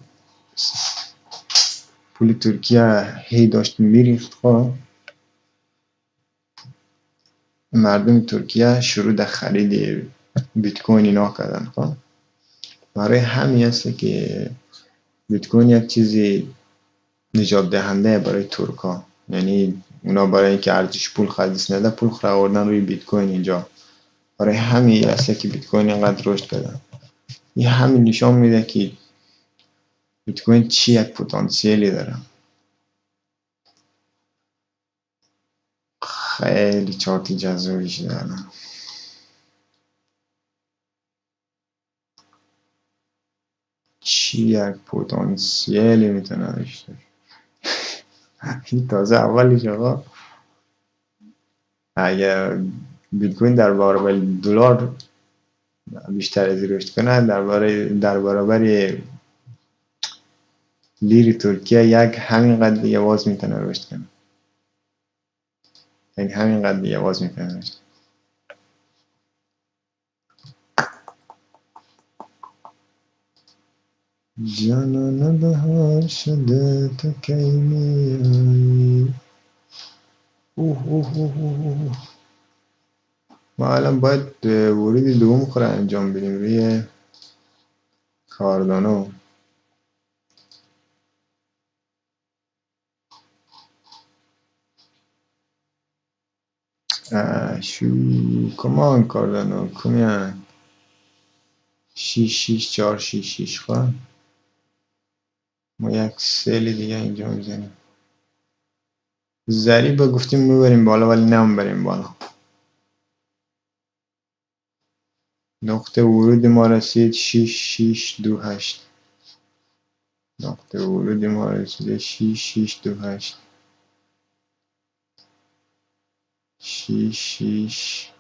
پول ترکیه هی داشت میریخت مردم ترکیه شروع در خرید بیت کوین اینا کردن. برای همین است که بیت کوین یک چیزی نجات دهنده برای ترکا. یعنی اونا برای اینکه ارزش پول خالص نده پول خود آوردن روی بیت کوین اینجا. برای همین است که بیت کوین اینقدر رشد کرده. این همین نشان میده که بیت کوین چی یک پتانسیلی داره. خیلی چارت جذابیش داره. چی یک پتانسیلی میتونه داشته. این تازه اولیش آقا. اگر بیت کوین در برابر دلار بیشتر از رشد کنه در برابر لیری ترکیه یک همین قد دیگه باز میتونه رشد کنه. یعنی همین قد دیگه باز میتونه رشد کنه. جانان بهار شده تو کی میایی. ما الان باید ورود دوم خود انجام بدیم روی کاردانو. شو کمان کاردانو کمیان 66466 خواه ما یک سیل دیگه اینجا میزنیم. ضریب گفتیم میبریم بالا ولی نمیبریم بالا. نقطه ورود ما رسید 6628. نقطه ورود ما رسید 6628 6628.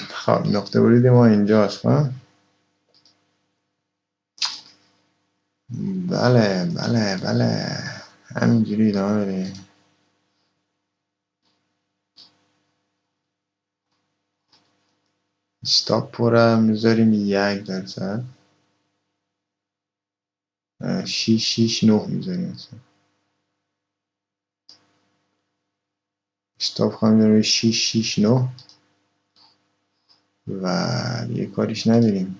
خب نقطه ورود ما اینجاست. بله بله بله همینجوری ادامه بده. استاپ رو میذاریم 1%. 669 میذاریم. استاپ خواهیم روی 669 و دیگه کاریش نداریم.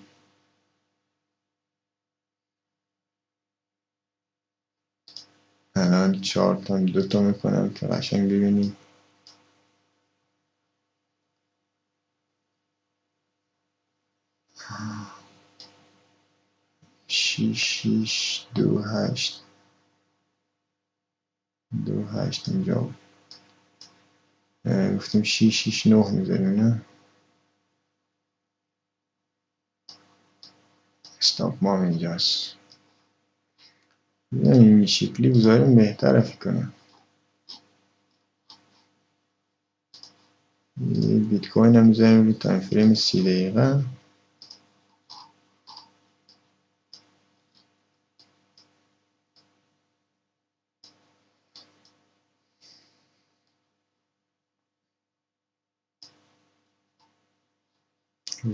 الان 4 تا 2 تا میکنم که قشنگ ببینیم. 6628 28 اینجا گفتیم 669 میذاریم نه. استاپ ما اینجاست. این شکلی بذاریم بهتره فکر کنم. بیت کوین هم میذاریم روی تایم فریم 30 دقیقه.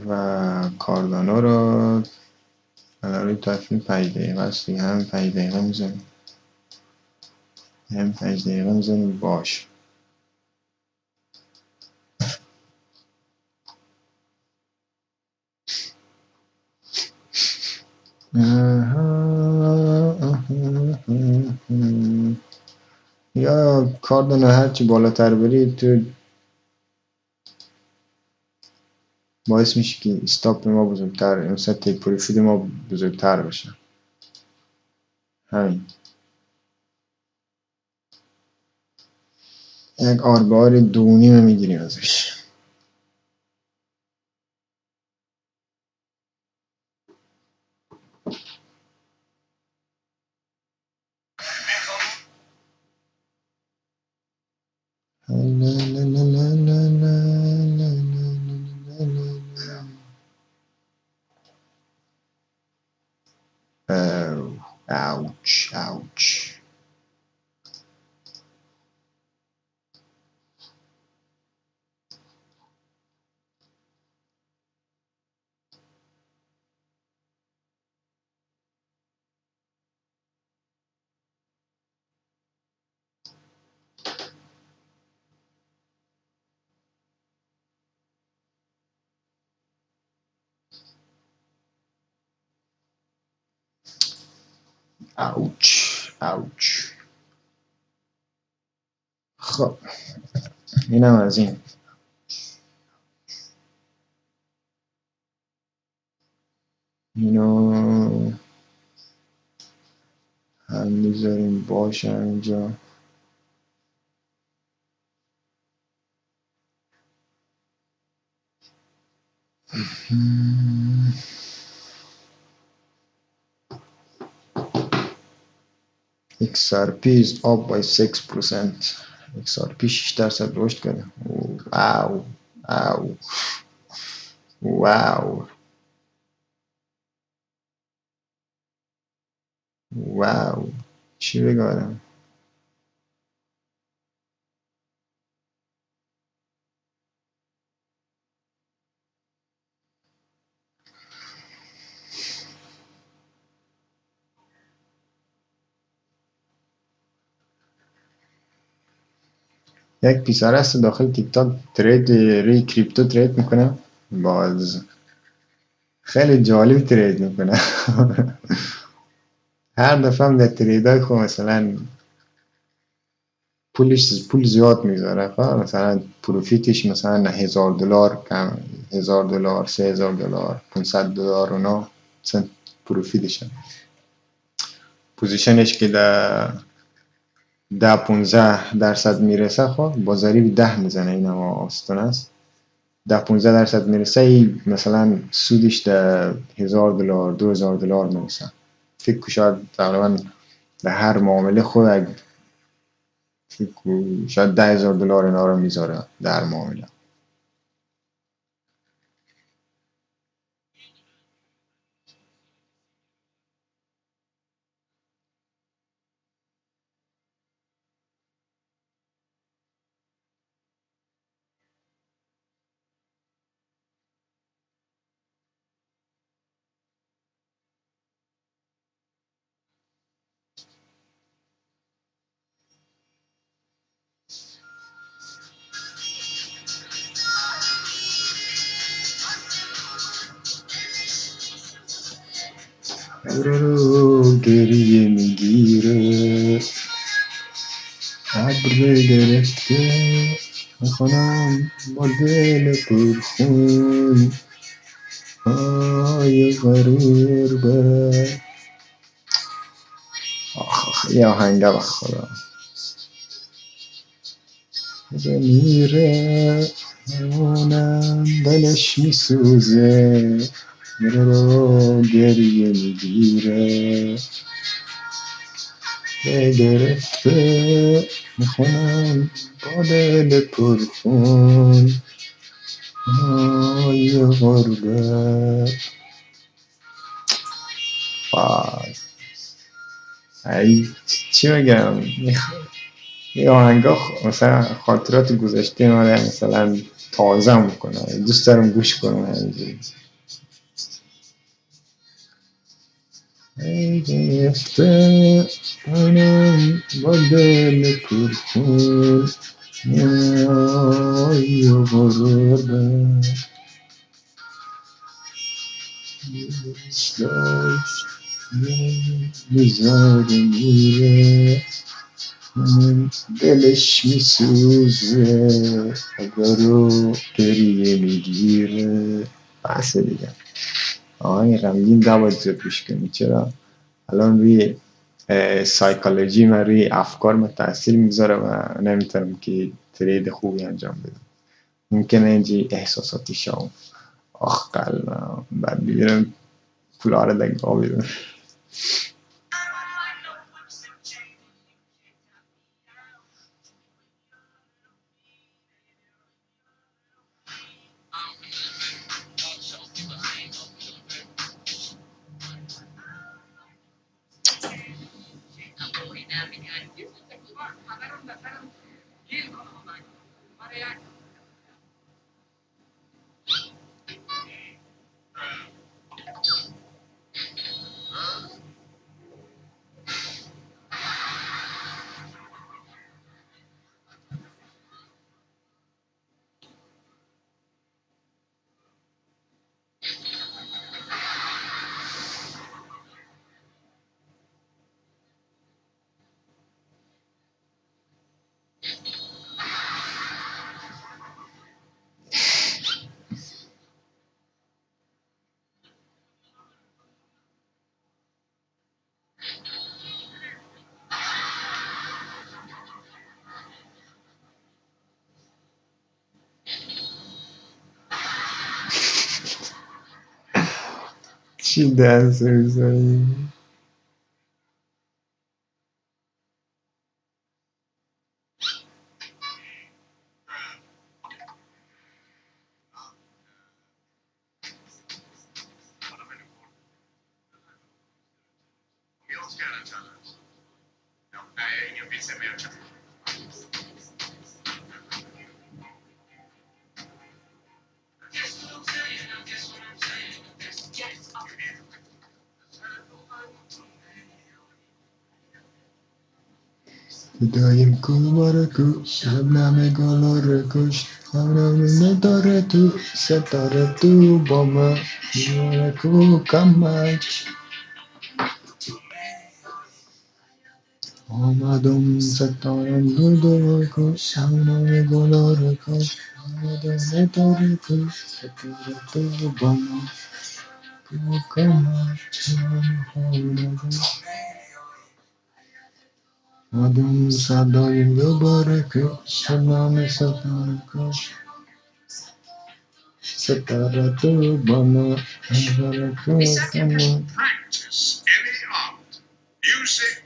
و کاردانو رو الان روی تایم فریم 5 دقیقه است دیگه. هم 5 دقیقه میذاریم. هم 5 دقیقه میذاریم باش. یا کاردانو هرچی بالاتر بری تو باعث میشه که استاپ ما بزرگتر، مثلا تیک پروفیت ما بزرگتر بشه. همین یک آربار 2.5 میگیریم ازش. اوچ اوچ. اوچ اوچ. خب اینم از این. اینو هم میذاریم باشه اینجا. XRP is up by 6%. XRP 6% رشد کرده. واو واو واو واو. چی بگم؟ یک پسر است داخل تیک تاک ترید روی کریپتو ترید میکنه. باز خیلی جالب ترید میکنه. هر دفعه هم در تریدای خود مثلا پول زیاد میذاره، مثلا پروفیتش مثلا $1000 کم، $1000، $3000، $500 اونا مثلا پروفیتش. پوزیشنش که در 10-15% میرسه خب با ضریب 10 میزنه، این هم آستانه است. 10-15% میرسه، این مثلا سودش در $1000 $2000 میرسه. فکر کنم شاید تقریبا در هر معامله خود فکر کنم شاید $10,000 اینا رو میذاره در معامله. رو گریه میگیره، ابر گرفته میخونم با دل پرخون، های غریبه. آخ یه آهنگه به خدا میره، اونم دلش میسوزه، میره رو گریه میگیره، گرفته میخونم با دل پرخون، های غربت. ای چی بگم، این آهنگا مثلا خاطرات گذشته من مثلا تازه میکنه، دوست دارم گوش کنم همینجوری. ای گرفته منم با دل پرخون، ای غربت. داشت میزاره میره، دلش میسوزه، اگر رو گریه میگیره. بس دیگه آهنگ غمگین نباید زیاد گوش کنی. چرا؟ الان روی سایکولوژی من، روی افکار من تاثیر میذاره و نمیتونم که ترید خوبی انجام بدم. ممکنه اینجی احساساتی شام، آخ قلبم بعد بگیرم پولا رو دنگا بیرون. چی دست بزنی؟ دایم کو بارکو شبنم گلا رو کشت، نداره تو ستاره تو با من کو کمک آمدم ستاره دو کو شمنام گلار کاش نداره تو ستاره تو با من کو کمک آمدم صدای دوباره که شمنام ستاره کاش ستاره تو با من ستاره تو کمک Practice any art, music,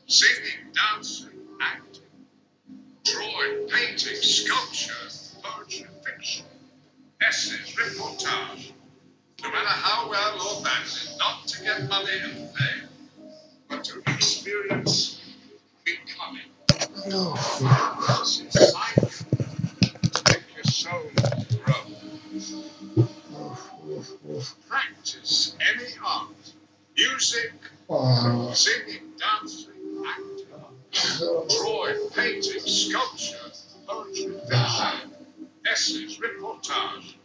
singing, dancing, acting, drawing, painting, sculpture, poetry, fiction, essays, reportage. No matter how well or badly, not to get money and fame, but to experience becoming. Because it's life, make your soul grow. Practice any art, music, singing, dancing, acting, drawing, painting, sculpture, poetry, fiction, essays, reportage.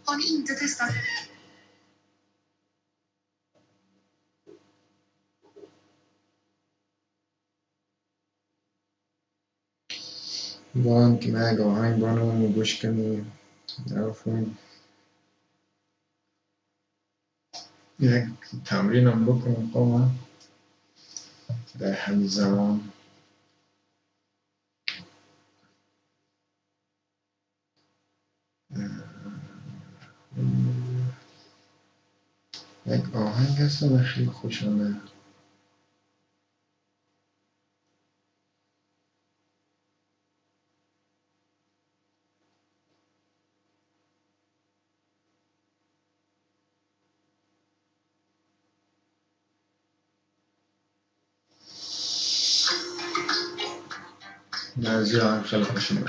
Har ni inte testat? با که من آهنگ بانم و گوش کنیم رفتم یک تمرینم بکنم قومم در همین زمان یک آهنگ هستم خیلی خوشم از یه آهنگ خیلی خوشم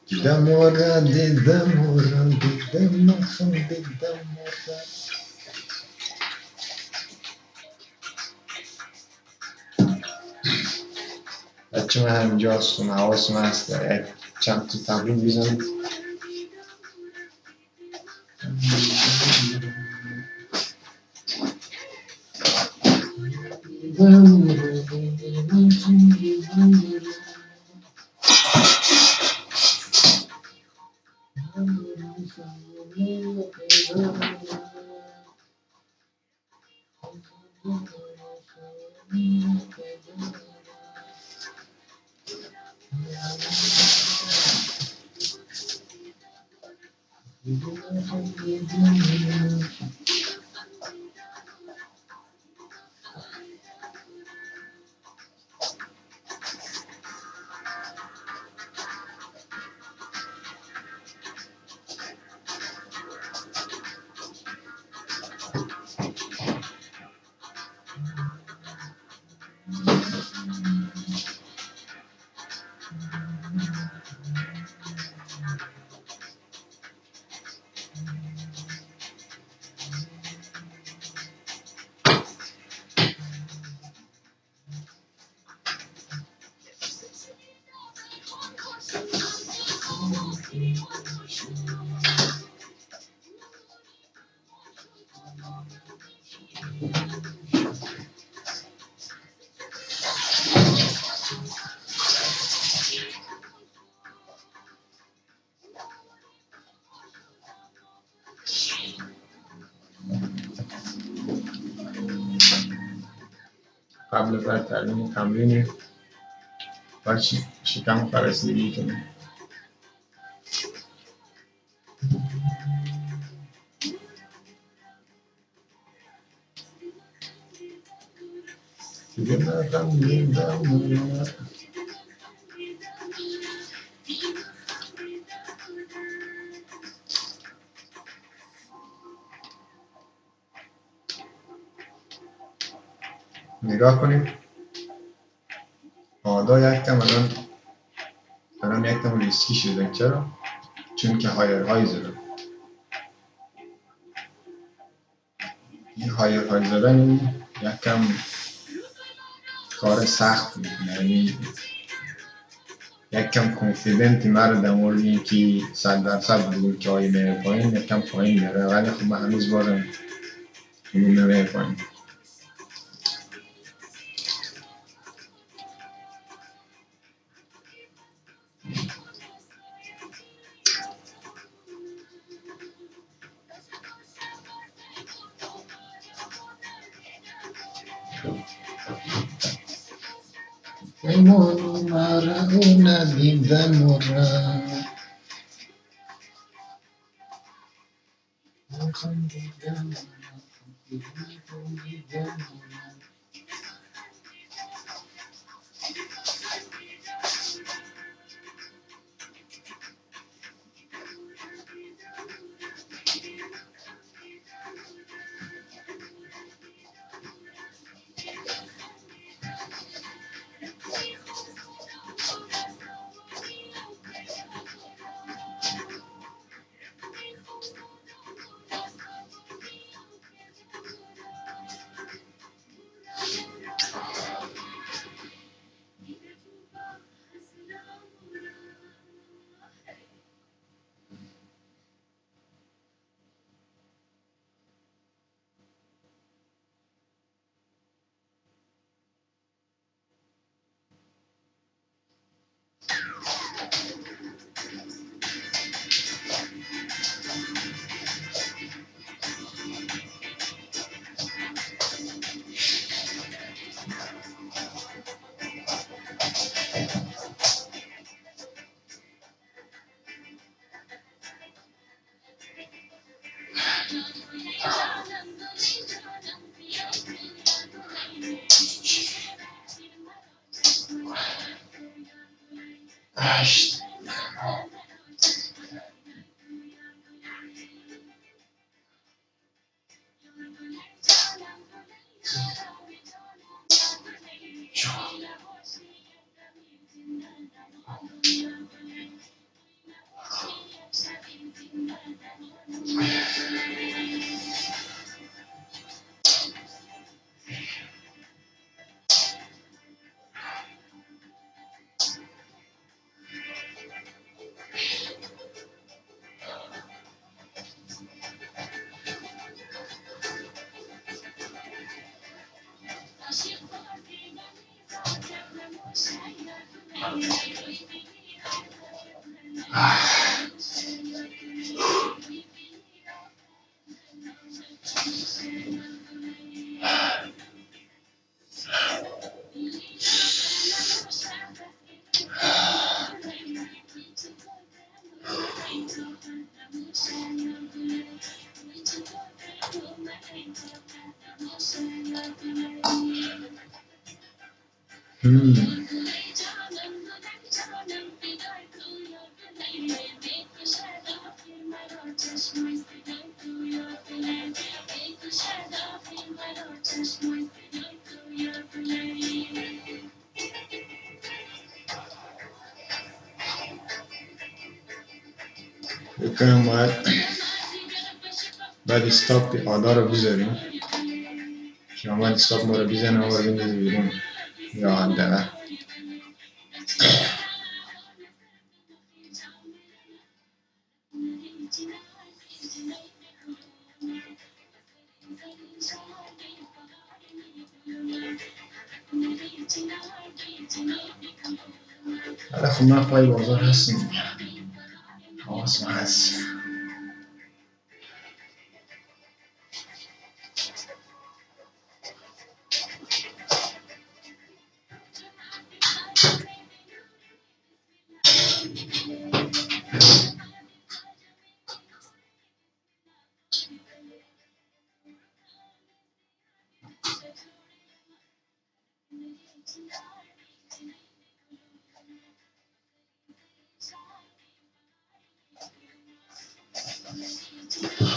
دیدم مرد دیدم مرد دیدم نخون دیدم مرد بچه من همینجا هستم حواسم هست یک چند تا تمرین بیزنم قبل از هر تمرینی باید شکم فرستگی کنیم نگاه کنیم آدا یک کم الان یک کم ریسکی شده چرا؟ چون که هایر های زدم این هایر های زدن یک کم کار سخت بود یعنی یک کم کانفیدنتی مرا در مورد اینکه 100% بگم که آیا میره پایین یک کم پایین میره، ولی خب من هنوز بازم میره پایین. ایمان مرا ندیدن مرا بکنم باید استاپ آدا رو بذاریم که آمد استاپ ما رو بزنه و رو بندازه بیرون یا حداقل ولی خب من پای بازار هستم حواس من هست.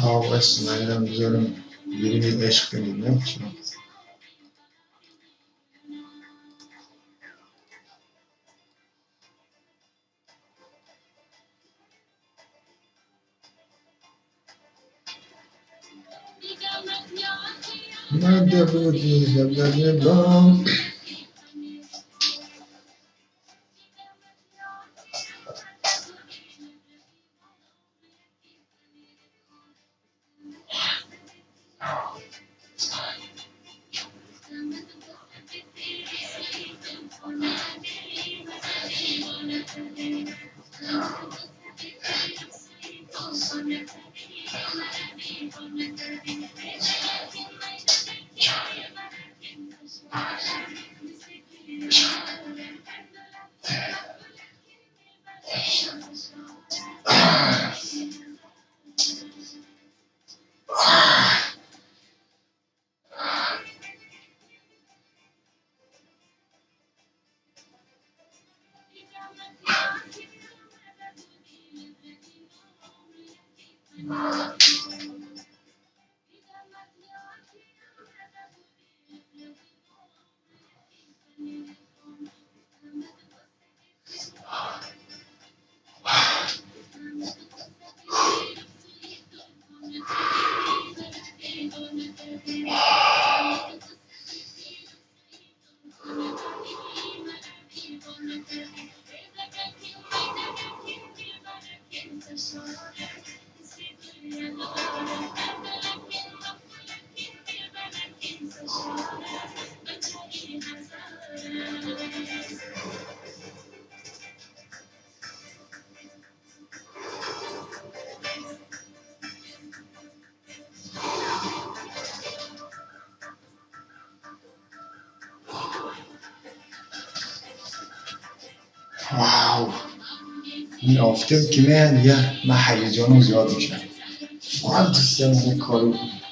حواس من بذارم بیرون عشق کنید نه چی مده بودی دبدبه بام واو، این آفتاب که میاد دیگه من هیجانم زیاد میشه. واقعا دوست دارم این کارو کنم.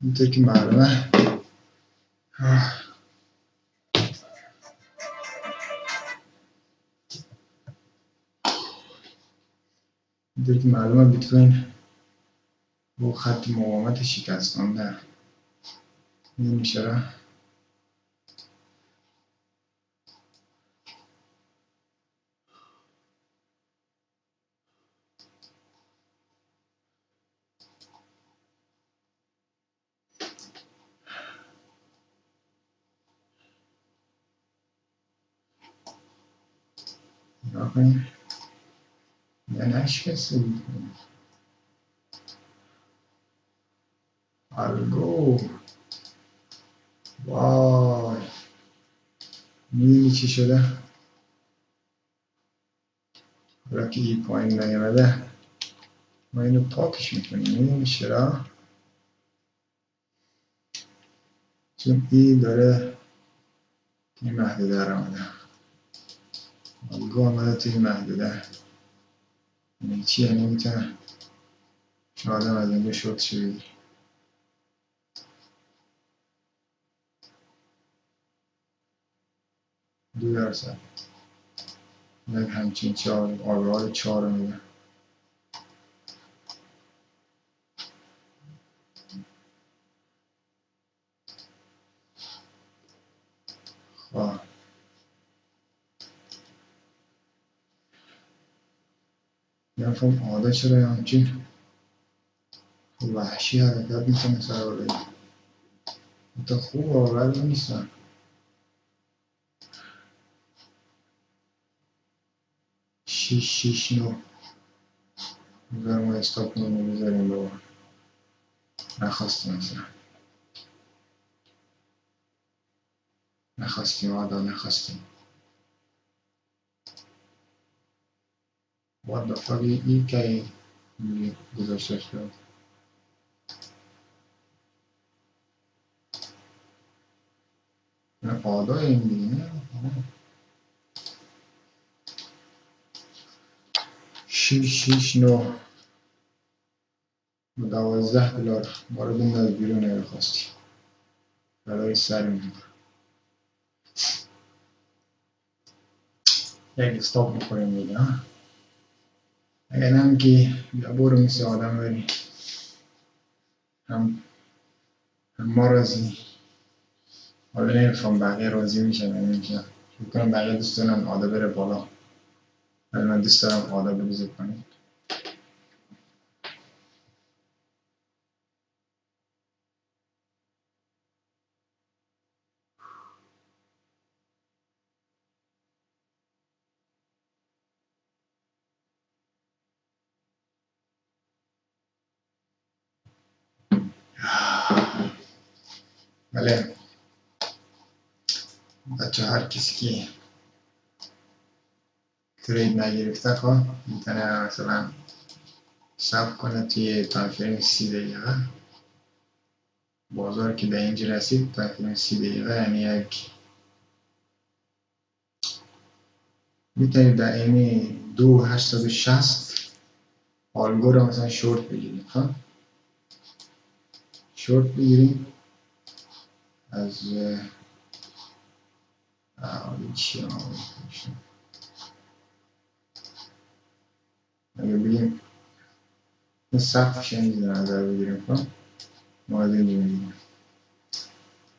اینطور که معلومه اینطور که معلومه بیت کوین با خط مقاومت شکستانده نمیشه را نگاه کنیم یا نشکسته بیت کوین الگو وای میدونی چی شده؟ حالا که این پایین نیامده ما اینو پاکش میکنیم میدونی چرا؟ چون این داره توی محدوده را آمده الگو آمده توی محدوده یعنی چی؟ یعنی میتونه آدم از اینجا شد شوید 2% یک همچین آبهای 4 رو میده خواه نفهم عادت شده همچین وحشی حرکت میتونه سر بده حتی خوب آورد نیستن 6 9 بذار ما استاپ نمو بذاریم بابا نخواستیم مثلا نخواستیم what the fuck این که گذاشته شد نه آدای این دیگه نه 6 9 $12 ما رو بنداز بیرون نمیخواستی برای سر میگه یک استاپ میکنیم دیگه اگر هم که بیا برو مثل آدم بری هم ما راضی حالا نمیخوام بقیه راضی میشن نمیشن میکنم بقیه دوست دارن آدا بره بالا ولی من دوست دارم آدا بریزه کنیم بله بچه هر کسی که ترید نگرفته خواه میتونه مثلا ساب کنه توی تایمفریم 30 دقیقه بازار که به اینجا رسید تایمفریم 30 دقیقه یعنی یک میتونید در این 2.860 آلگو رو مثلا شورت بگیریم ها شورت بگیریم از حالی چی هم اگه بگیم این سقفش اینجا در نظر بگیریم کن مورد اینجا میگیم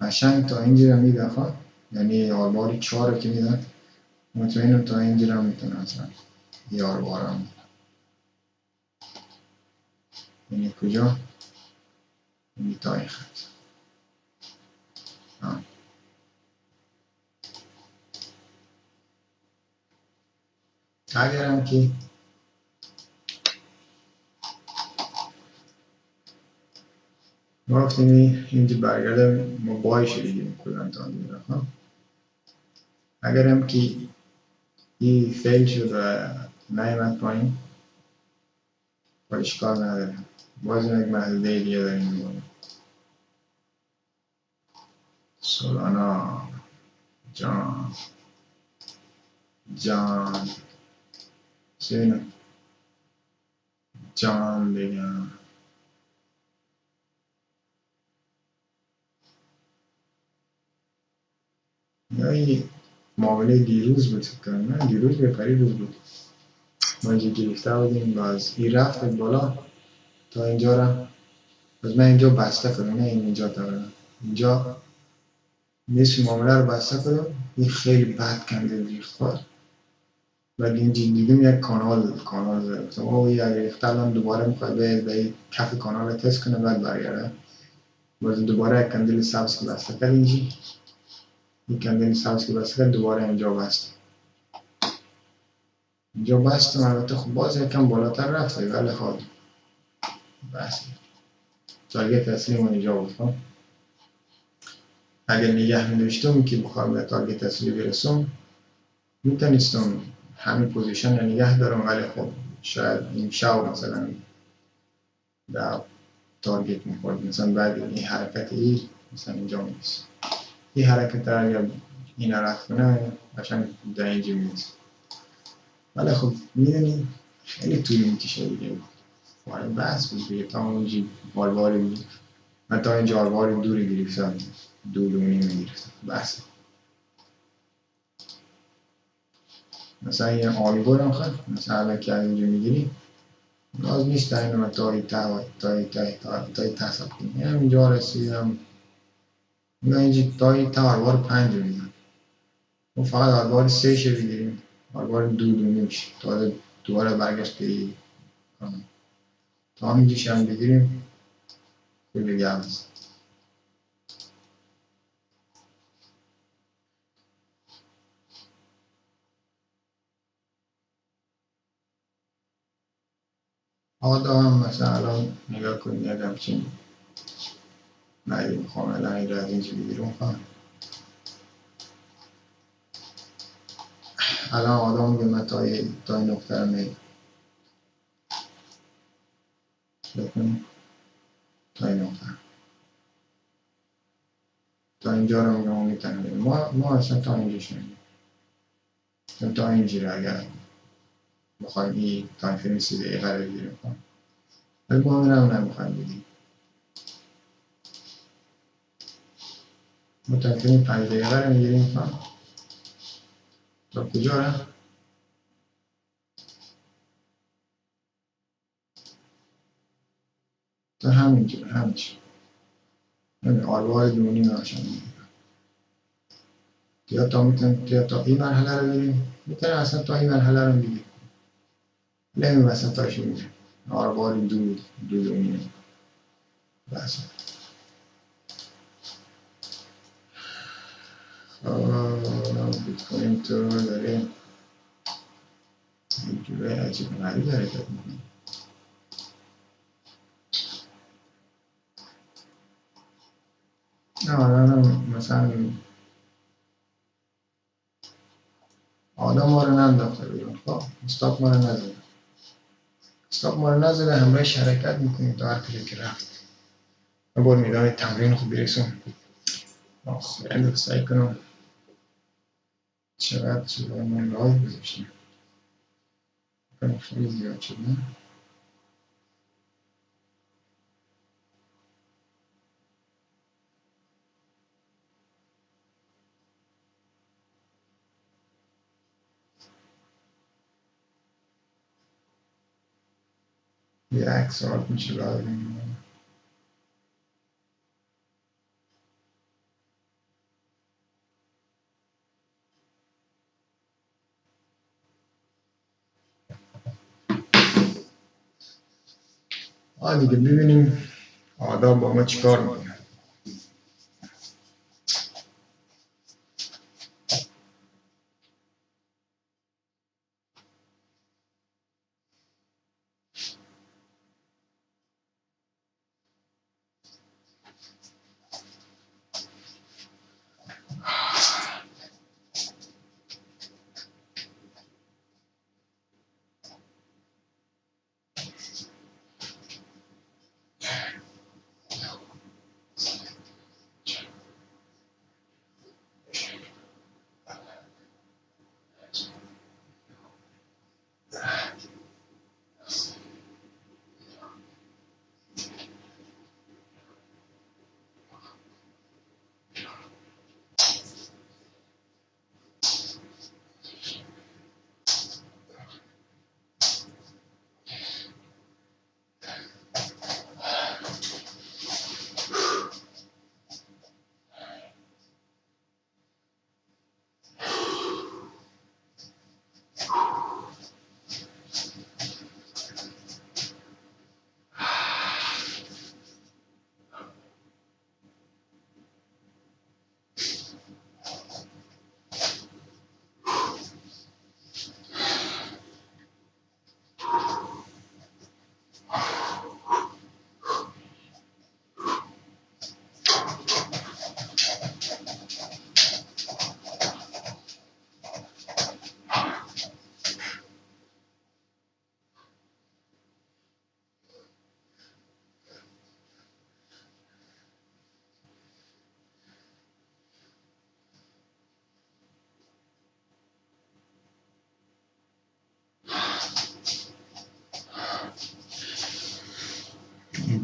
قشنگ تا اینجا رو میده خواهد یعنی آلباری 4 رو که میدن مطمئنم تا اینجا رو میتونه اصلا یه آلبار هم یعنی کجا؟ یعنی تا این خط اگرم که ما گفتیم اینجا برگرده ما بایش رو بگیریم کلان تا اینجا رو اگرم که این فیل شد و نیمت پایین با اشکال نداره باز یک محدوده دیگه داریم میگونیم سولانا جان چه جان بگم یا این معامله دیروز بود فکر کنم نه دیروز به پریروز بود ما اینجا گرفته بودیم باز این رفت بالا تا اینجا را باز من اینجا بسته کنم نه اینجا تا اینجا نصف معامله رو بسته کنم این خیلی بد کنده ریخت خواهد بعد اینجا دیدیم یک کانال زد او یک ریخته الان دوباره میخواد به کف کانال تست کنه بعد برگرده باز دوباره یک کندل سبز که بسته کرد اینجا این کندل سبز که بسته کرد دوباره اینجا بسته اینجا بستم البته خب باز یکم بالاتر رفته ولی خب بس تارگت اصلی من اینجا بود خب اگر نگه می داشتم که بخوام به تارگت اصلی برسم میتونستم همین پوزیشن رو نگه دارم ولی خب شاید این شو مثلا در تارگت میخورد مثلا بعد این حرکت مثلا اینجا میرسه این حرکت رو اگر این رفت کنه قشنگ در اینجا میرسه ولی خب میدونی خیلی طول میکشه دیگه وارد بحث بود دیگه تا اونجا بارباری بود من تا اینجا بارباری دوری گرفتم دورونی میگرفتم بحث مثلا یه آلگور هم خواهد مثلا که از اینجا میگیری باز نیست در این من تایی تصاب کنیم هم اینجا رسیدم اینا اینجا تایی تا آلبار 5 رو میدن و فقط آلبار 3 شه بگیریم آلبار دونی میشه تازه دوباره برگشت که تا همینجاش هم بگیریم کلی گم است آدا هم مثلا الان نگاه کنید یک همچین نهی میخوام الان این را از اینجا بگیرم خواهم الان آدم میگه من تا این نقطه رو میگم بکنیم تا این نقطه تا اینجا رو میگم میتونم بگیم ما اصلا تا اینجاش نمیم تا اینجا رو اگر بخوایم این تایم فریم 3 دقیقه رو بگیریم ولی ما هم نمیخوایم بگیم ما تایم فریم 5 دقیقه رو میگیریم تا کجا رو تا همینجا همین آلوار دونی ناشن یا تا میتونیم تا این مرحله رو بگیریم میتونیم اصلا تا این مرحله رو بگیریم ولی این وسط هاشو میگیریم آلوار دونی بس بیت کوین تو داره اینجوری عجیب غریب حرکت میکنه الان مثلا آدم ما رو ننداخته بیرون خب استاپ ما رو نزده همراهش حرکت میکنیم تا هر کجا که رفت من باید میدان تمرین خوب برسم خیلی سعی کنم چقدر من لایو گذاشتم خیلی زیاد شد نه یه عکس آرت میشه داریم. دیگه ببینیم آداب با ما چیکار میکنه.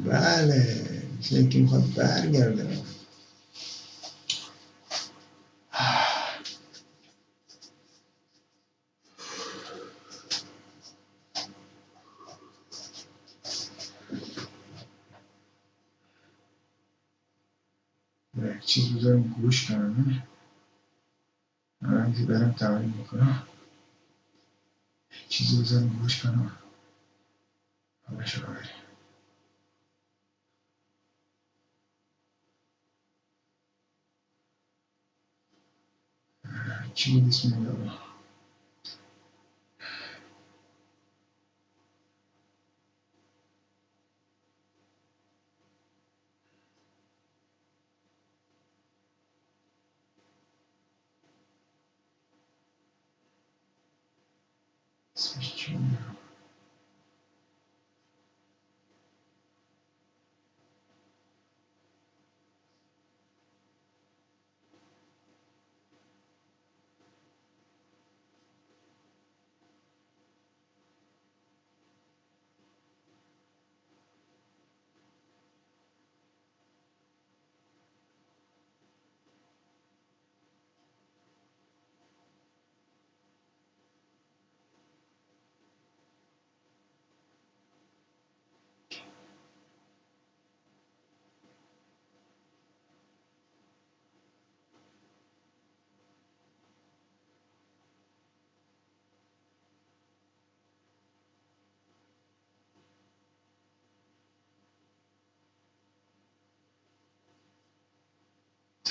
بله مثل که میخواد برگرده. یک چیز بذارم گوش کنم. که دارم تمرین میکنم. چیزی بذارم گوش کنم. همش رو بریم. چی بود اسم این دارم؟ اسمش چی بود؟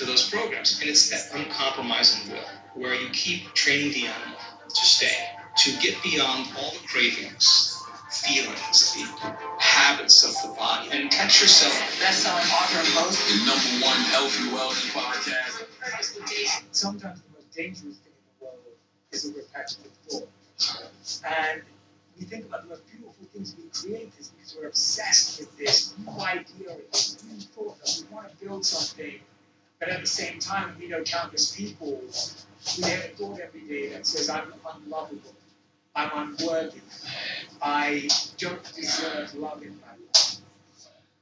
To those programs. And it's that uncompromising will where you keep training the animal to stay, to get beyond all the cravings, feelings, the habits of the body, and catch yourself. Best-selling author and host. The #1 healthy wellness podcast. Sometimes the most dangerous thing in the world is a repetitive thought. And we think about the most beautiful things we create is because we're obsessed with this new idea or this new thought that we want to build something. But at the same time, we know countless people who have a thought every day that says, I'm unlovable, I'm unworthy, I don't deserve love in my life.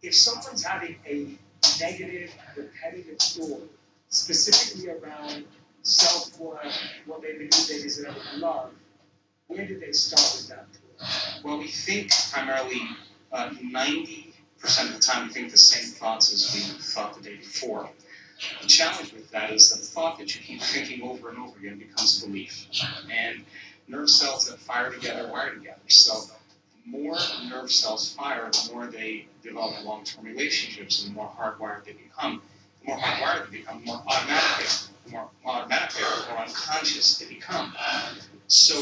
If someone's having a negative, repetitive thought, specifically around self-worth, what they believe they deserve love, where did they start with that thought? Well, we think primarily 90% of the time we think the same thoughts as we thought the day before. The challenge with that is the thought that you keep thinking over and over again becomes belief. And nerve cells that fire together wire together. So the more nerve cells fire, the more they develop long-term relationships, and the more hardwired they become. The more hardwired they become, the more automatically or unconscious they become. So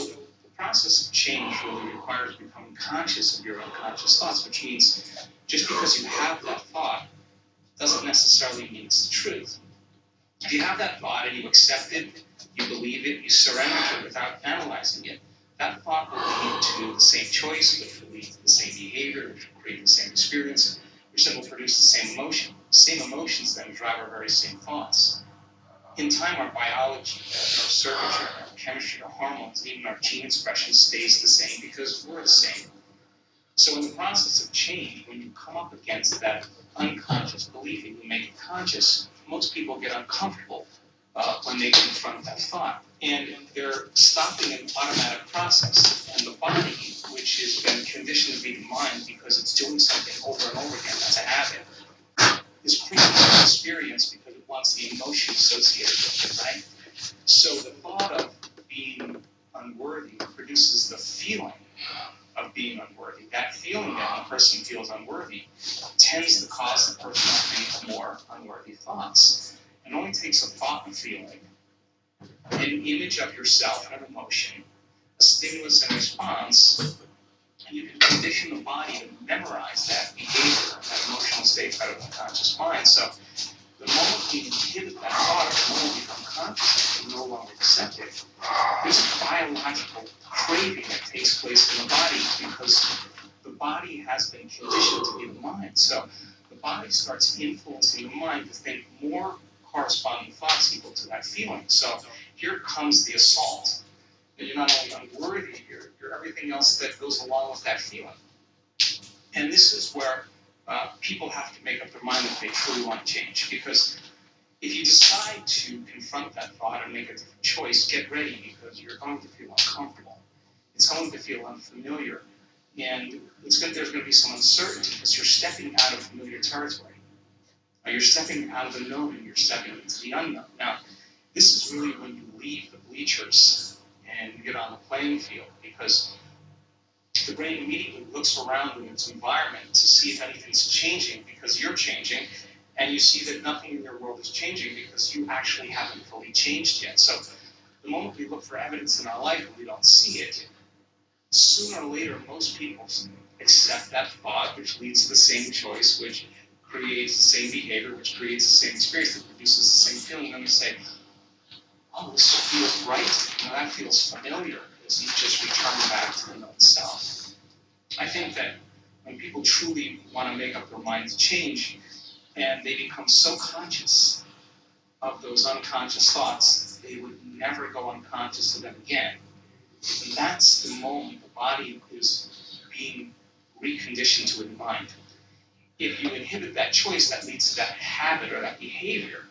the process of change really requires becoming conscious of your unconscious thoughts, which means just because you have that thought doesn't necessarily mean it's the truth. If you have that thought and you accept it, you believe it, you surrender to it without analyzing it, that thought will lead to the same choice, which will lead to the same behavior, which will create the same experience, which then will produce the same emotion. The same emotions then drive our very same thoughts. In time, our biology, our circuitry, our chemistry, our hormones, even our gene expression stays the same because we're the same. So in the process of change, when you come up against that unconscious belief and you make it conscious, most people get uncomfortable when they confront that thought. And they're stopping an automatic process. And the body, which has been conditioned to be the mind because it's doing something over and over again as a habit, is creating an experience because it wants the emotion associated with it, right? So the thought of being unworthy produces the feeling of being unworthy. That feeling that a person feels unworthy tends to cause the person to think more unworthy thoughts. It only takes a thought and feeling, an image of yourself and an emotion, a stimulus and response, and you can condition the body to memorize that behavior, that emotional state out of the unconscious mind. So the moment we inhibit that thought, or the moment we become conscious and no longer accept it, there's a biological craving that takes place in the body because the body has been conditioned to be the mind. So the body starts influencing the mind to think more corresponding thoughts equal to that feeling. So here comes the assault. And you're not only unworthy, you're everything else that goes along with that feeling. And this is where people have to make up their mind that they truly want to change. Because if you decide to confront that thought and make a different choice, get ready because you're going to feel uncomfortable. It's going to feel unfamiliar. And there's going to be some uncertainty because you're stepping out of familiar territory. You're stepping out of the known and you're stepping into the unknown. Now, this is really when you leave the bleachers and you get on the playing field because the brain immediately looks around in its environment to see if anything's changing because you're changing, and you see that nothing in your world is changing because you actually haven't fully changed yet. So the moment we look for evidence in our life and we don't see it, sooner or later most people accept that thought, which leads to the same choice, which creates the same behavior, which creates the same experience, that produces the same feeling, and they say, oh, this feels right, that feels familiar, because you just return back to the known self. I think that when people truly want to make up their mind to change, and they become so conscious of those unconscious thoughts, they would never go unconscious of them again. And that's the moment the body is being reconditioned to the mind. If you inhibit that choice, that leads to that habit or that behavior.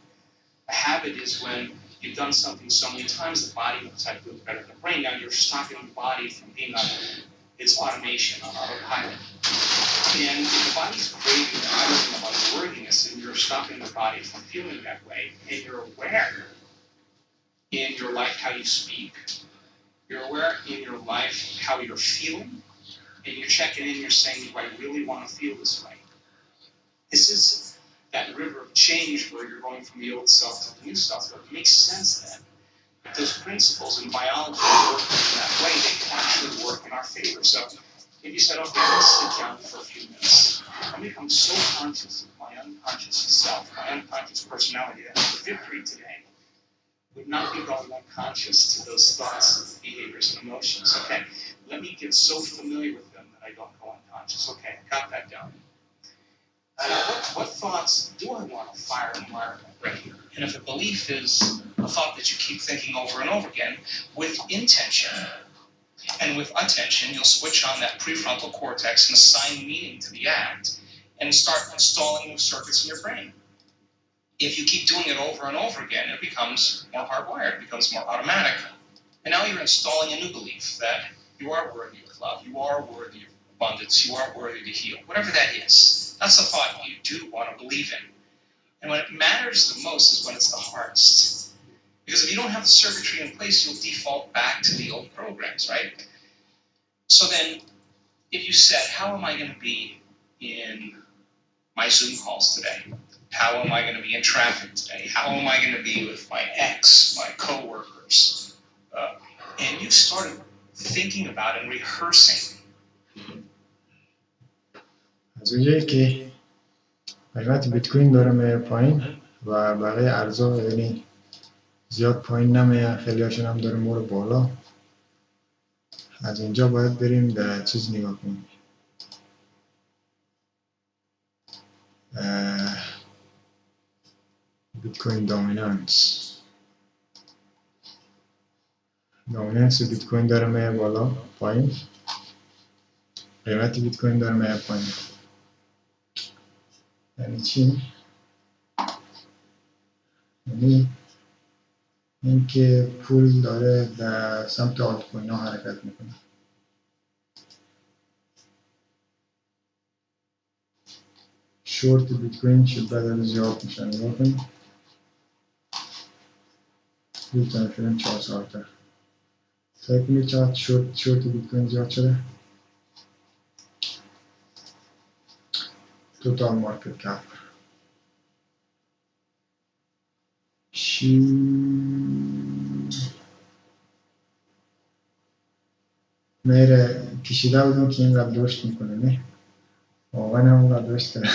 A habit is when you've done something so many times, the body knows how to do it better than the brain. Now you're stopping the body from being on its automation, on autopilot. And if the body's craving a feeling of unworthiness, and you're stopping the body from feeling that way, and you're aware in your life how you speak, you're aware in your life how you're feeling, and you're checking in, you're saying, do I really want to feel this way? This is that river of change where you're going from the old self to the new self. But it makes sense then. If those principles in biology work in that way, they can actually work in our favor. So if you said, okay, let's sit down for a few minutes and become so conscious of my unconscious self, my unconscious personality, that the victory today would not be going unconscious to those thoughts, behaviors, and emotions. Okay, let me get so familiar with them that I don't go unconscious. Okay, I got that down. What thoughts do I want to fire in my brain? And if a belief is a thought that you keep thinking over and over again, with intention and with attention, you'll switch on that prefrontal cortex and assign meaning to the act and start installing new circuits in your brain. If you keep doing it over and over again, it becomes more hardwired, it becomes more automatic. And now you're installing a new belief that you are worthy of love, you are worthy abundance, you are worthy to heal. Whatever that is. That's a thought you do want to believe in. And when it matters the most is when it's the hardest. Because if you don't have the circuitry in place, you'll default back to the old programs, right? So then, if you said, how am I going to be in my Zoom calls today? How am I going to be in traffic today? How am I going to be with my ex, my coworkers? And you started thinking about and rehearsing. از اونجایی که قیمت بیت کوین داره میره پایین و بقیه ارزها یعنی زیاد پایین نمیه، خیلی هاشون هم داره میره بالا، از اینجا باید بریم در چیز نگاه کنیم. بیت کوین دامیننس بیت کوین داره میره بالا پایین، قیمت بیت کوین داره میره پایین. یعنی چی؟ یعنی اینکه پول داره در سمت آلت کوین ها حرکت میکنه. شورت بیت کوین شدت داره زیاد میشه. نگاه کنید روز تایم فریم 4 ساعته. سعی کنید چقدر شورت بیت کوین زیاد شده. توتال مارکت کپ میره کشیده بودم که این قدر رشد میکنه. نه واقعا هم اون قدر رشد کرده.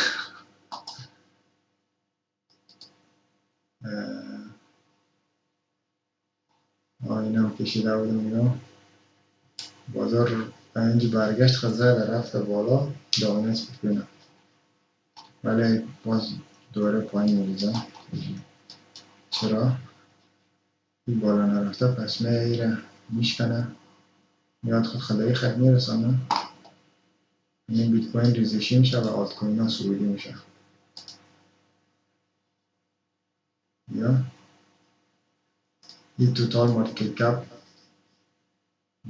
این هم کشیده بودم اینا. بازار اینجا برگشت خزه رفت بالا دامیننس بیت کوین، ولی باز دوره پایین میریزم. چرا؟ این بالا نرفته پس میره میشکنه میاد خود خدایی خط میرسانه. این بیت کوین ریزشی میشه و آلت کوین ها صعودی میشه. یا این توتال مارکت کپ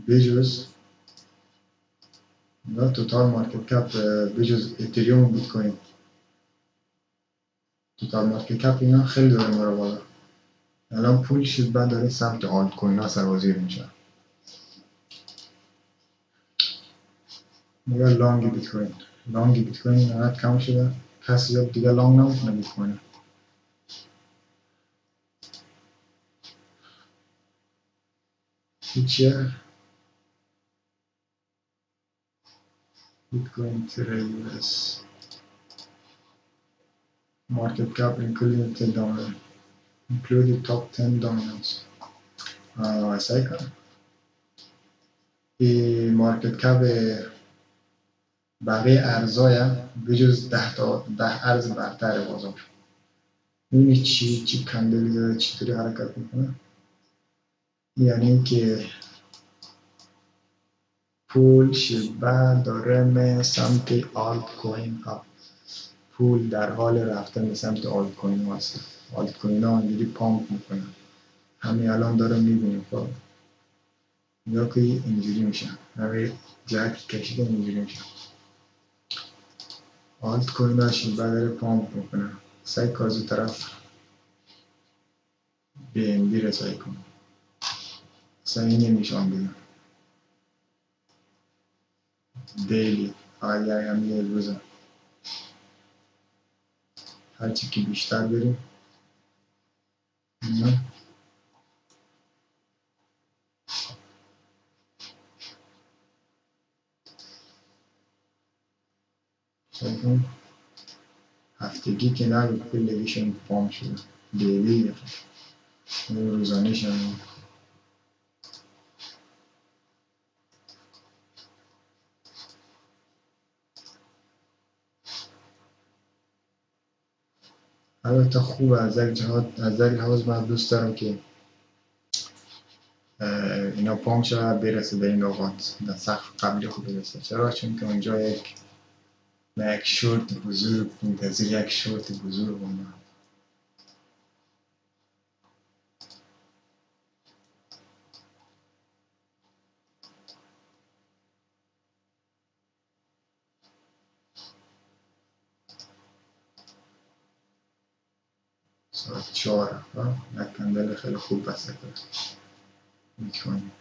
بجز توتال مارکت کپ بجز اتریوم و بیت کوین، توتال مارکت کپ اینا خیلی داره میره بالا. الان پول شد بعد داره سمت آلت کوین ها سرازیر میشه. نگاه لانگ بیت کوین اینقدر کم شده کسی دیگه لانگ نمیتونه بیت کوین. چیه؟ بیت کوین ترید US market cap including top 10 dominance. سعی کنم این مارکت کپ بقیه ارزای بجز 10 ارز برتر بازار. می‌بینی چی کندل داره چطوری حرکت میکنه. یعنی که پول شبه داره به سمت آلت کوین ها. پول در حال رفتن به سمت آلت کوین ها هست. آلت کوین ها اینجوری پامپ میکنه. همین الان داره میبینیم. خب یا که اینجوری میشه. همین جهت کشیده اینجوری میشه. آلت کوین ها شبه داره پامپ میکنه. سعی کازو طرف BNB رسایی کن. اصلا این نمیشان بگم. دیلی فقط یه روزه. هرچی که بیشتر بریم سایتون هفتگی که نبود کلگیشون پام شده. دیلی روزانه شدن. البته خوب از در لحاظ من دوست دارم که اینا پام شد برسه به این نقاط در سقف قبلی خود برسه. چرا؟ چون که اونجا یک شورت بزرگ منتظر یک شورت بزرگ بوده. ساعت 4 یک کندل خیلی خوب بسته کرد میکنیم.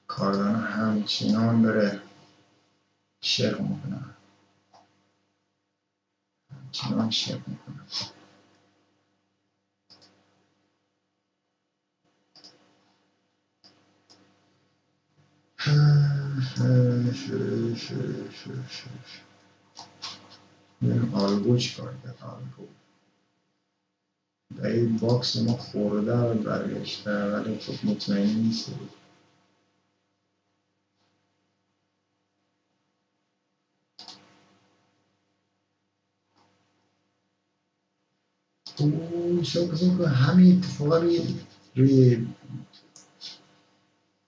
کاردانه همچنان داره شرق میکنه، همچنان شرق میکنه. این آلگو چی کار کرد؟ آلگو در این باکس ما خورده و برگشته ولی خب مطمئن نیست. شاید همین اتفاقا روی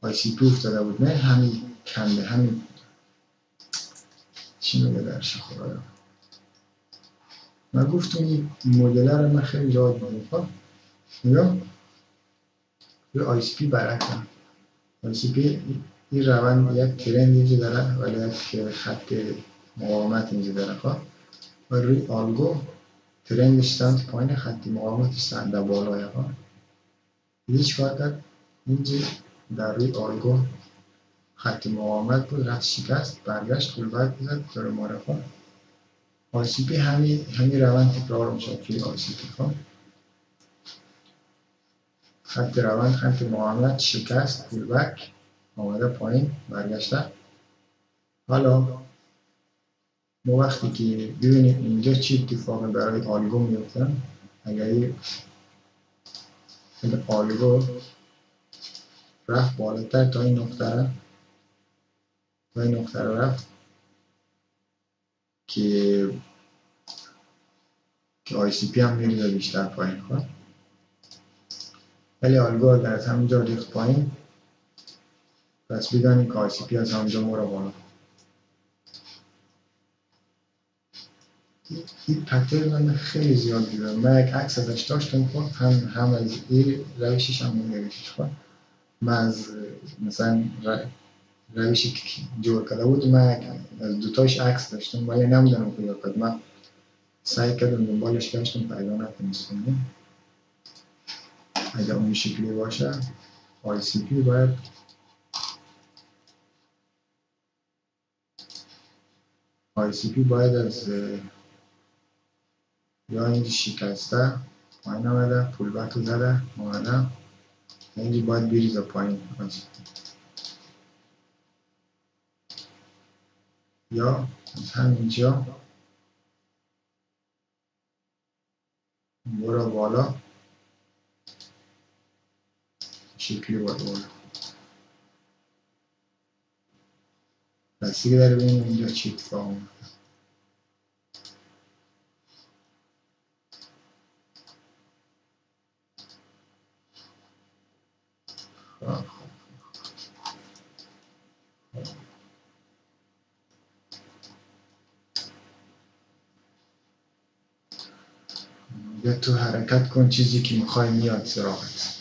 ICP افتاده بود، نه همین کنده، همین چی میگه درش خدا. من گفتم این مدل رو من خیلی یاد میدم. نگاه روی ICP برعکسه. ICP این روند یک ترند اینجا داره ولی یک خط مقاومت اینجا داره خب، و روی آلگو ترندش سمت پایین، خط مقاومتش سمت بالای ها. هیچ کار کرد اینجا در روی آلگو خط مقاومت بود، رفت شکست، برگشت فولبک بزد داره معرفه. ICP همین روند تکرار میشه توی ICP ها. خط روند، خط مقاومت، شکست، فولبک، آمده پایین، برگشته. حالا ما وقتی که ببینیم اینجا چی اتفاقی برای آلگو میفته، اگر این آلگو رفت بالاتر تا این نقطه رفت که ICP هم میریزه بیشتر پایین خواهد، ولی آلگو اگر از همینجا ریخت پایین پس بدانیم که ICP از همینجا مورا بالا. این پترن من خیلی زیاد دیدم. من یک عکس ازش داشتم خب، هم از این روشش هم نگشتش خب. من از مثلا روشی که جور کرده بود، من از دوتاش عکس داشتم ولی نمیدونم کجا کرد. من سعی کردم دنبالش گشتم پیدا نتونستم. اگر اون شکلی باشه ICP باید از یا اینجا شکسته پایین آمده، پول بک زده آمده، اینجا باید بریزه پایین یا از همینجا برو بالا شکلی باید بالا. بسیاری داره ببینیم اینجا چی اتفاق میفته. یا تو حرکت کن چیزی که میخوای میاد سراغت.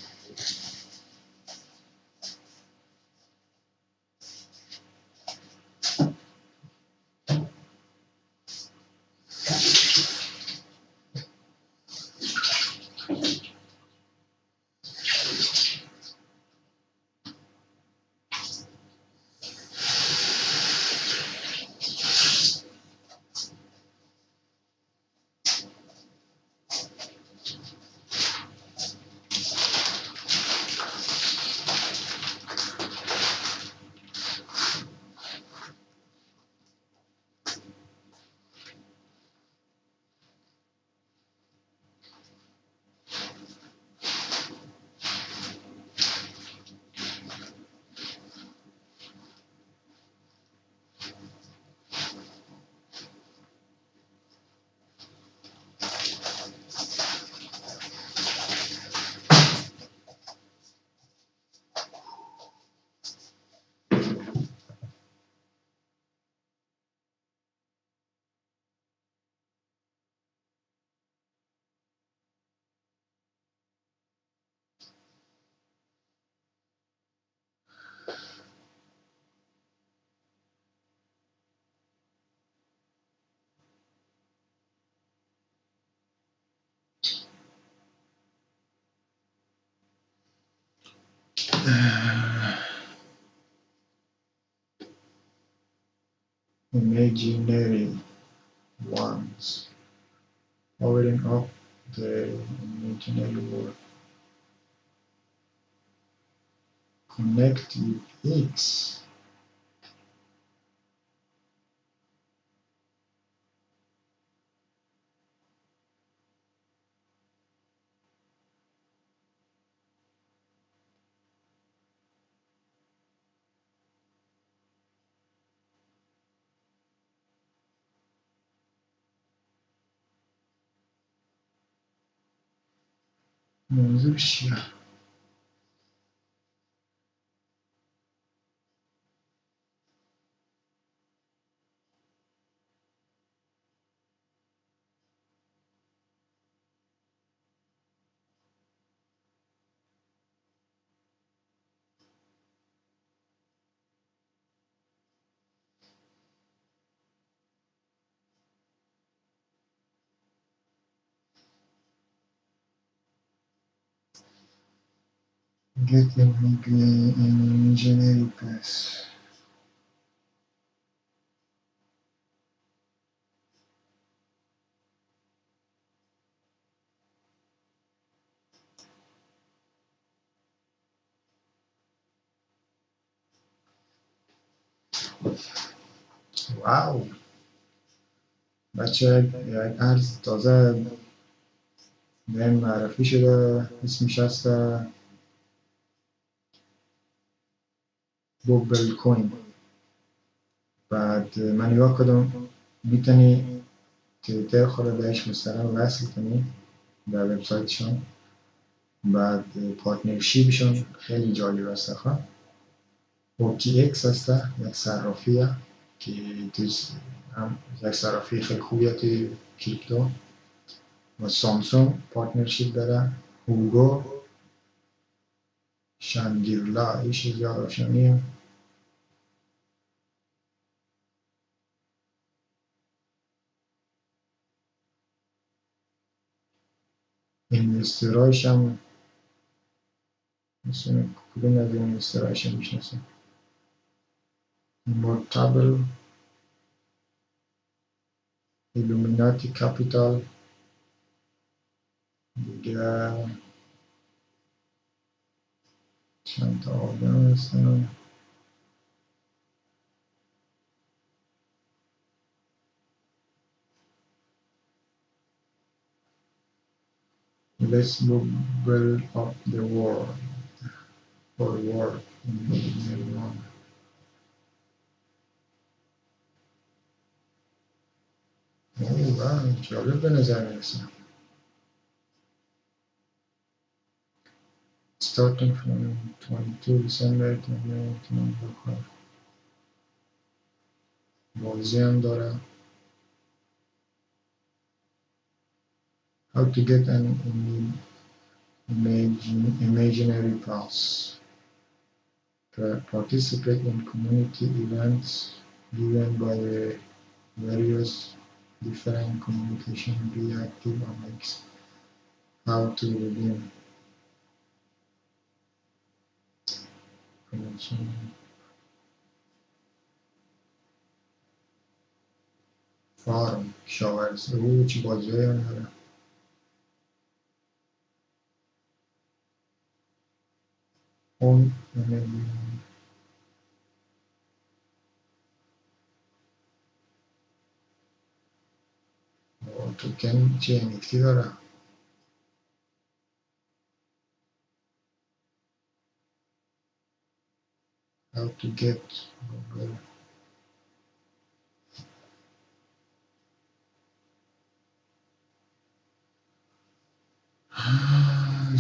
imaginary ones powering up the imaginary world. Connect with X. موضوع چیه؟ Get imaginary pass. واو بچه یک ارز تازه به معرفی شده، اسمش هست بوبل کوین. بعد من نگاه کردم میتونی تویتر خود بهش مستقیم وصل کنی در وبسایتشون. بعد پارتنرشیپشون خیلی جالب است. OKX هسته یک صرافیه که هم یک صرافی خیلی خوبیه توی کریپتو. و سامسونگ پارتنرشیپ داره. هوگو، شانگریلا، ایش یادشانیه. اینوسترهایش هم مثل کدوم از اینوسترهایش هم میشناسه. مرتبل، ایلومیناتی کپیتال، دیگه چند تا آدم هستن. Let's build up the world for work in everyone. واو جالب به نظر میرسه. Starting from 22 December to 1995. بازی هم داره. How to get an imaginary pass. Participate in community events given by the various different communication. Be active on X. How to redeem. فارم کشاورزی او چی بازی‌هایی هم داره. اون توکن چه NFT داره. How to get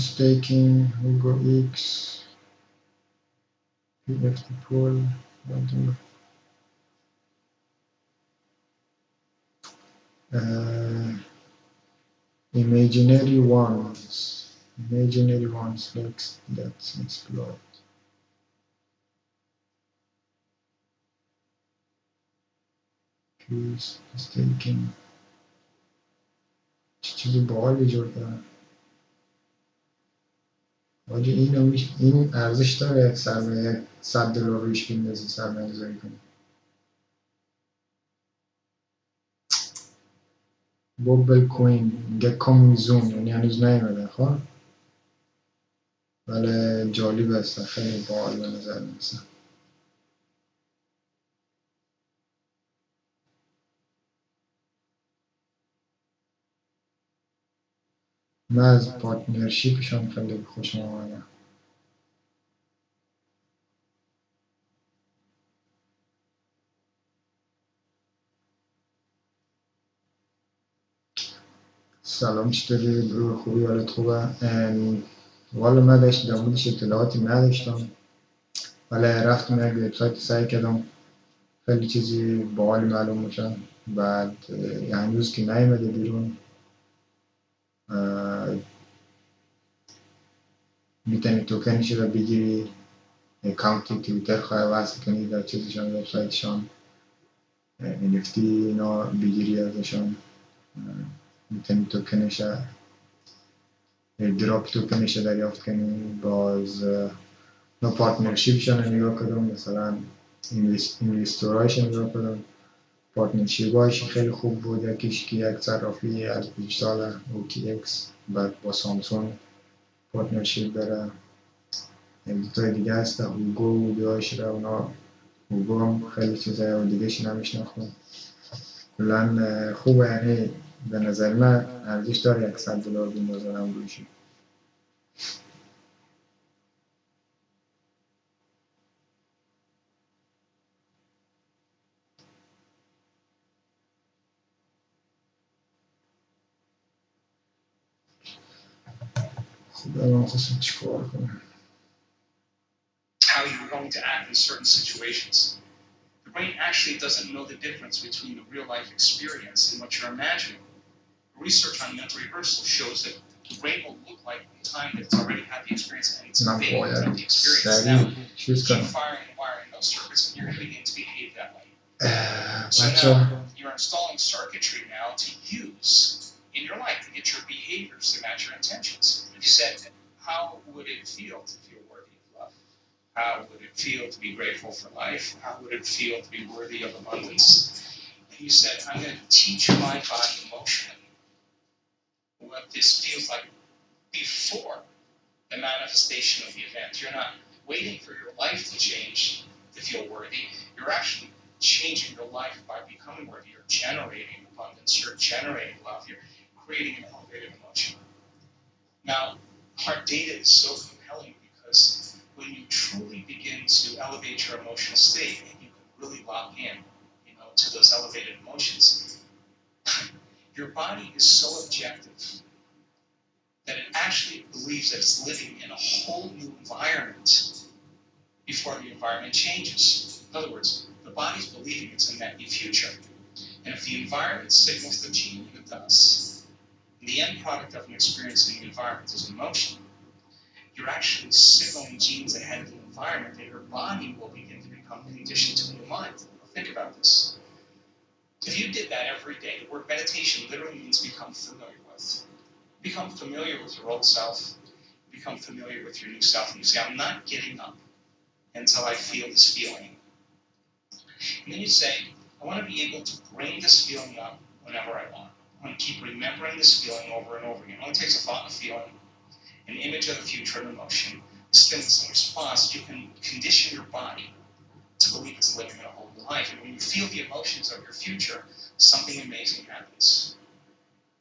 staking, Hugo X, PFT pool, imaginary ones, let's explore. Please staking چیزی باحالی جور کردن. حاجی این ارزش داره یک سرمایه $100 روش بندازی سرمایه گذاری کنی. بوبل کوین میگه کامینگ زون، یعنی هنوز نیومده خب، ولی جالب است، خیلی باحال به نظر میرسه. من از پارتنرشیپشون خیلی خوشم آمده. سلام، چطوری برو؟ خوبی؟ حالت خوبه؟ والا من در موردش اطلاعاتی نداشتم، ولی رفتم یک وبسایت سعی کردم، خیلی چیزی باحال معلوم میشن. بعد هنوز که نیومده بیرون، میتونی توکنش رو بگیری، اکانت توییتر خواهی وصل کنی در چیزشان، وبسایتشان، NFT اینا بگیری ازشان، میتونی توکنش دراپ توکنش دریافت کنی. باز ما پارتنرشیپشان رو نگاه کردم، مثلا اینوستورایش نگاه کردم، پارتنرشیپایش خیلی خوب بود. یکیش که یک صرافی از دیجیتال OKX، بعد با سامسونگ پارتنرشیپ داره. دوتای دیگه هست، هوگو و دیگهش رو، اونا هوگو هم خیلی چیزای و دیگهش نمیشناختم. کلا خوبه، یعنی به نظر من ارزش داره $100 بندازم روشی. خب الان خواستم چیکار کنم؟ How you're going to act in certain situations. The brain actually doesn't know the difference between the real life experience and what you're imagining. Research on mental rehearsal shows that the brain will look like the time that it's already had the experience and it's fading from the experience. Now, keep firing and wiring those circuits and you're going to begin to behave that way. So now you're installing circuitry now to use in your life to get your behaviors to match your intentions. You said, how would it feel to feel worthy of love? How would it feel to be grateful for life? How would it feel to be worthy of abundance? And you said, I'm going to teach my body emotionally what this feels like before the manifestation of the event. You're not waiting for your life to change to feel worthy. You're actually changing your life by becoming worthy. You're generating abundance. You're generating love. You're creating an elevated emotion. Now, our data is so compelling because when you truly begin to elevate your emotional state, you can really lock in, to those elevated emotions. Your body is so objective that it actually believes that it's living in a whole new environment before the environment changes. In other words, the body's believing it's in that new future. And if the environment signals the gene, and it does, and the end product of an experience in the environment is emotion, you're actually signaling genes ahead of the environment that your body will begin to become conditioned to in your mind. Think about this. If you did that every day, the word meditation literally means become familiar with. Become familiar with your old self, become familiar with your new self, and you say, I'm not getting up until I feel this feeling. And then you say, I want to be able to bring this feeling up whenever I want. I want to keep remembering this feeling over and over again. It only takes a thought and a feeling, an image of the future, an emotion, stimulus and response. You can condition your body to believe it's living in a whole new life. And when you feel the emotions of your future, something amazing happens.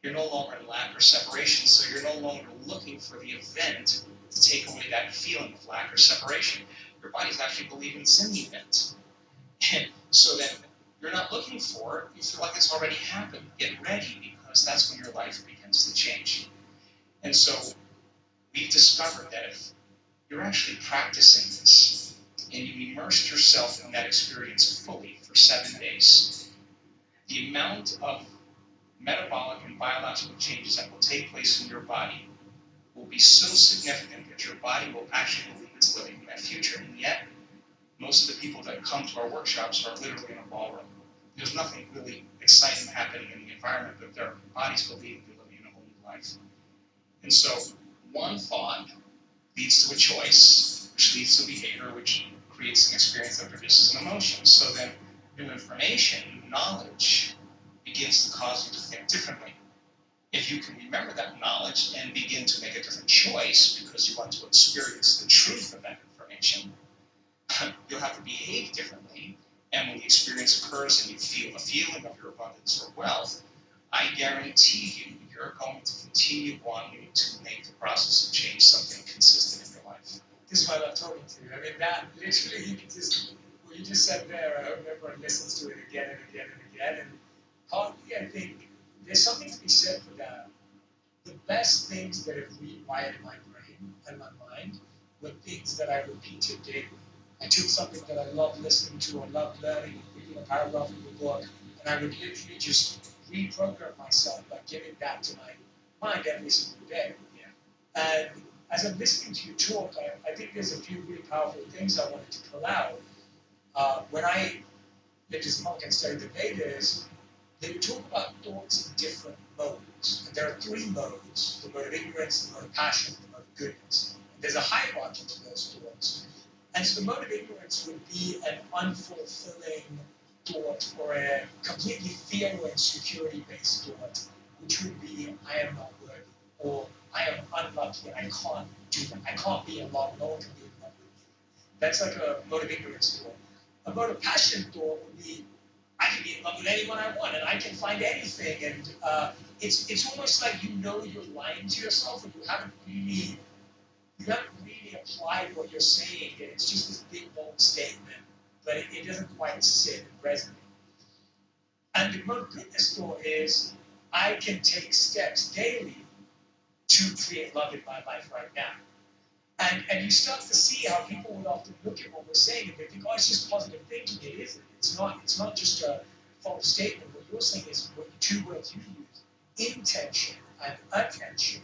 You're no longer in lack or separation, so you're no longer looking for the event to take away that feeling of lack or separation. Your body's actually believing it's in the event. And so that you're not looking for it, you feel like it's already happened. Get ready, because that's when your life begins to change. And so we've discovered that if you're actually practicing this and you immersed yourself in that experience fully for 7 days, the amount of metabolic and biological changes that will take place in your body will be so significant that your body will actually believe it's living in that future. And yet, most of the people that come to our workshops are literally in a ballroom. There's nothing really exciting happening in the environment, but their bodies believe they're living in a whole new life. And so, one thought leads to a choice, which leads to a behavior, which creates an experience that produces an emotion. So then new information, new knowledge begins to cause you to think differently. If you can remember that knowledge and begin to make a different choice because you want to experience the truth of that information, you'll have to behave differently. And when the experience occurs and you feel a feeling of your abundance or wealth, I guarantee you, you're going to continue wanting to make the process of change something consistent in your life. This is why I love talking to you. I mean, that literally, you can just, what you just said there, I hope everyone listens to it again and again and again. And partly, I think there's something to be said for that. The best things that have rewired my brain and my mind were things that I repeated daily. I took something that I loved listening to or loved learning, reading a paragraph in the book, and I would literally just reprogram myself by giving that to my mind every single day. Yeah. And as I'm listening to you talk, I think there's a few really powerful things I wanted to pull out. When I lived as a monk and studied the Vedas, they would talk about thoughts in different modes. And there are three modes: the mode of ignorance, the mode of passion, the mode of goodness. And there's a hierarchy to those thoughts. And so the mode of ignorance would be an unfulfilling thought or a completely fear or insecurity-based thought, which would be, I am not worthy, or I am unlucky and I can't do that. I can't be in love, no one can be in love with me. That's like a mode of ignorance thought. A mode of passion thought would be, I can be in love with anyone I want and I can find anything. And it's almost like you know you're lying to yourself and you haven't really applied what you're saying, and it's just this big bold statement, but it doesn't quite sit and resonate. And the mode of goodness thought is, I can take steps daily to create love in my life right now. And you start to see how people would often look at what we're saying and they think, oh, it's just positive thinking. It isn't. It's not just a false statement. What you're saying is what the two words you use, intention and attention.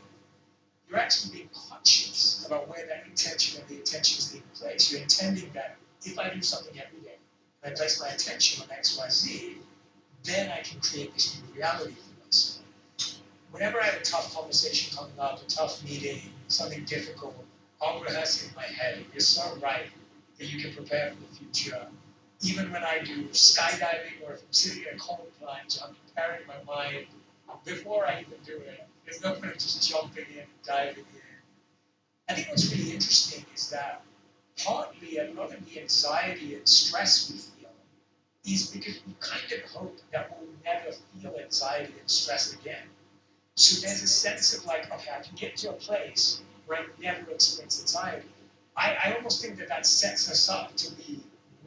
You're actually being conscious about where that intention and the attention is being placed. You're intending that if I do something every day and I place my attention on X, Y, Z, then I can create this new reality for myself. Whenever I have a tough conversation coming up, a tough meeting, something difficult, I'll rehearse it in my head. You're so right that you can prepare for the future. Even when I do skydiving or if I'm sitting in a cold plunge, I'm preparing my mind before I even do it. There's no point in just jumping in and diving in. I think what's really interesting is that partly a lot of the anxiety and stress we feel is because we kind of hope that we'll never feel anxiety and stress again. So there's a sense of like, okay, I can get to a place where I never experience anxiety. I almost think that sets us up to be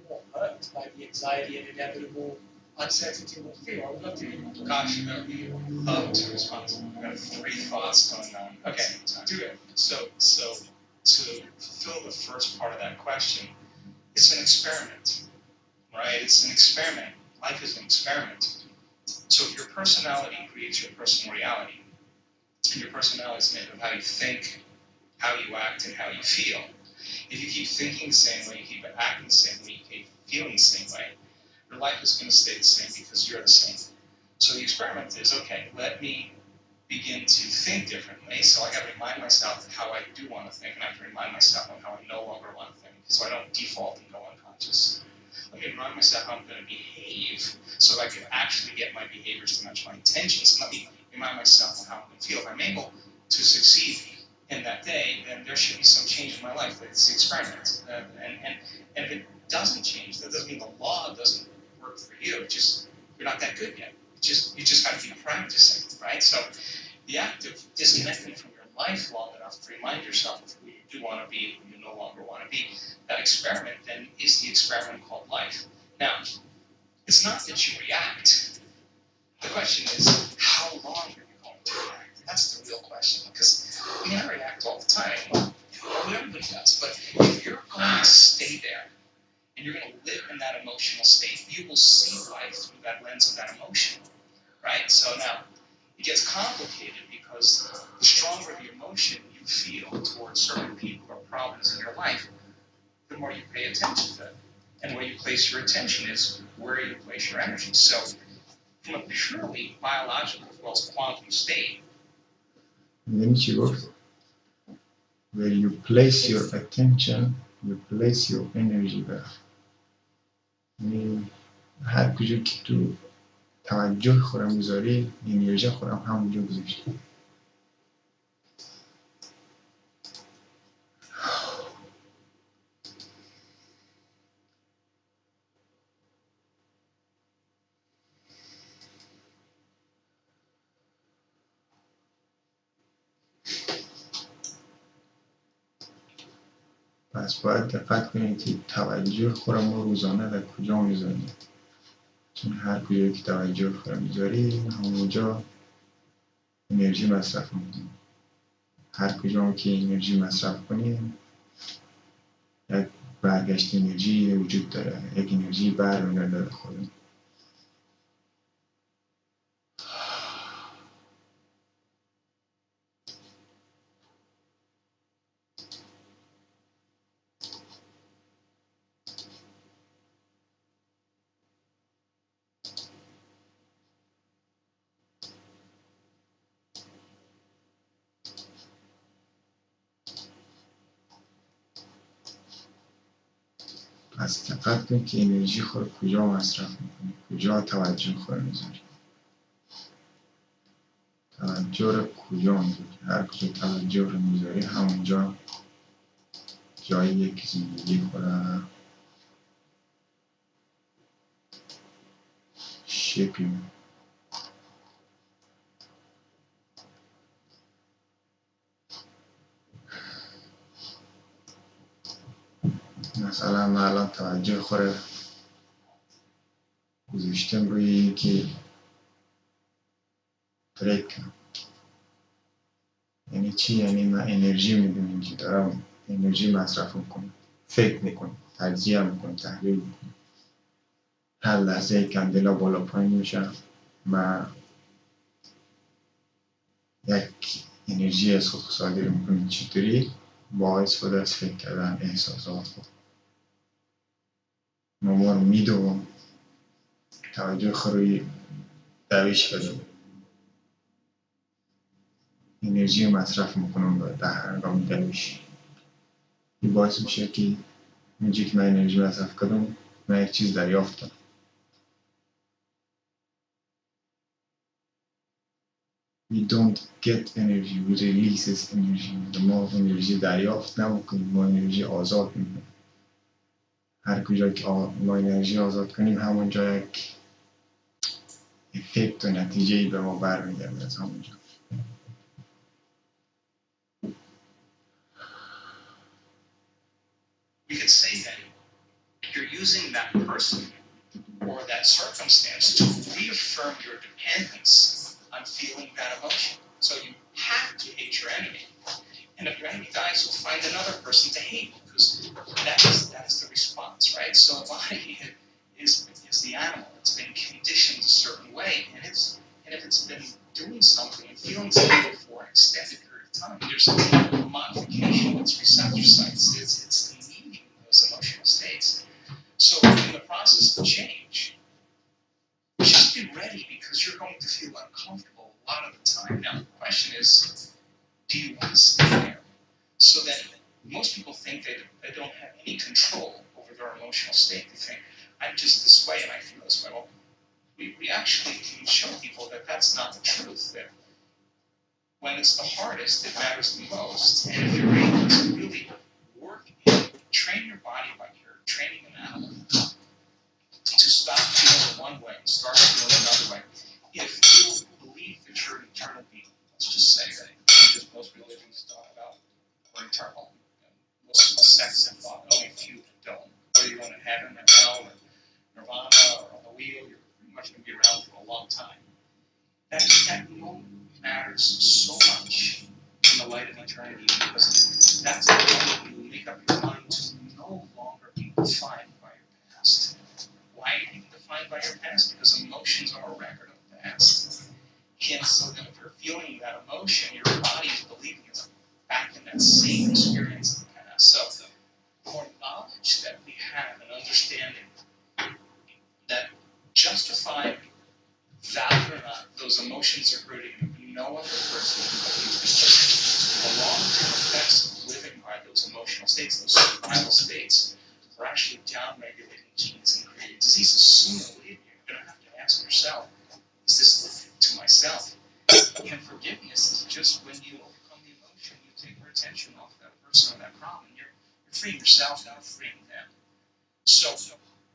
more hurt by the anxiety and inevitable uncertainty we'll feel. I would love to hear you. Gosh, I would love to respond. I've got three thoughts going on. Okay, do it. So to fulfill the first part of that question, it's an experiment, right? It's an experiment. Life is an experiment. So if your personality creates your personal reality, and your personality is made of how you think, how you act, and how you feel. If you keep thinking the same way, you keep acting the same way, you keep feeling the same way, your life is going to stay the same because you're the same. So the experiment is, okay, let me begin to think differently. So I got to remind myself how I do want to think, and I have to remind myself of how I no longer want to think, so I don't default and go unconscious. Let me remind myself how I'm going to behave so I can actually get my behaviors to match my intentions. And let me remind myself of how I'm going to feel. If I'm able to succeed in that day, then there should be some change in my life. It's the experiment. And if it doesn't change, that doesn't mean the law doesn't work for you. It's just you're not that good yet. You just got to keep practicing, right? So the act of disconnecting from your life long enough to remind yourself of who you do want to be and who you no longer want to be, that experiment then is the experiment called life. Now, it's not that you react. The question is, how long are you going to react? And that's the real question, because I react all the time. Well, everybody does. But if you're going to stay there, and you're going to live in that emotional state, you will see life through that lens of that emotion, right? So now, it gets complicated because the stronger the emotion you feel towards certain people or problems in your life, the more you pay attention to it. And where you place your attention is where you place your energy. So from a purely biological as well as quantum state, where you place your attention, you place your energy there. یعنی هر کجا که تو توجه خودم بذاری انرژی خودم همونجا گذاشتی. پس باید دقت کنید که توجه خودم رو روزانه در کجا میذاریم، چون هر کجا که توجه خودم میذاری همونجا انرژی مصرف میکنیم. هر کجا که انرژی مصرف کنیم یک برگشت انرژی وجود داره، یک انرژی برمیگرده خودم. پس دقت کن که انرژی خود کجا مصرف میکنی، کجا توجه خود میذاری، توجه رو کجا میذاری. هر کجا توجه رو میذاری همونجا جایی که زندگی خود شکل میده. مثلا من الان توجه خود گذاشتم روی که ترید کنم. یعنی چی؟ یعنی من انرژی میدونم که دارم انرژی مصرف میکنم، فکر میکنم، تجزیه میکنم، تحلیل میکنم. هر لحظه کندلا بالا پایین میشه، من یک انرژی از خود صادر میکنم. چطوری؟ با استفاده از فکر کردن احساسات خود. من میدونم توجه خود روی دویش کردم، انرژی مصرف میکنم در هنگام دویش. این باعث میشه که اینجا که من انرژی مصرف کردم من یک چیز دریافت کنم. We don't get energy, we release energy. ما انرژی دریافت نمیکنیم، ما انرژی آزاد میکنیم. هر کجا که ما انرژی آزاد کنیم همونجا یک افکت و نتیجه‌ای به ما برمیگرده از همونجا. We could say that you're using that person or that circumstance to reaffirm your dependence on feeling that emotion. So you have to hate your enemy. And if your enemy dies, you'll find another person to hate because that is the response, right? So the body is the animal. It's been conditioned a certain way, and if it's been doing something and feeling something for an extended period of time, there's a modification of its receptor sites. It's needing those emotional states. So in the process of change, just be ready because you're going to feel uncomfortable a lot of the time. Now the question is, do you want to stay there? So that most people think they don't have any control over their emotional state. They think, I'm just this way and I feel this way. Well, we actually can show people that that's not the truth. That when it's the hardest, it matters the most. And if you're able to really work and train your body like you're training an animal to stop feeling one way and start feeling another way, if you believe that you're an eternal being, let's just say that, because most religions talk about we're eternal. Most of the sects have thought, only a few that don't. Whether you're going to heaven or hell or nirvana or on the wheel, you're pretty much going to be around for a long time. That moment matters so much in the light of eternity because that's the moment you make up your mind to no longer be defined by your past. Why are you defined by your past? Because emotions are a record of the past. And so that if you're feeling that emotion, your body is believing it's back in that same experience of the past. So the more knowledge that we have and understanding that justifying value or not, those emotions are hurting you. No other person but you. The long-term effects of living those emotional states, those survival states, are actually down-regulating genes and creating diseases. Sooner or later, you're going to have to ask yourself, is this to myself? And forgiveness is just when you overcome the emotion, you take your attention off that person or that problem, and you're freeing yourself and you're freeing them. So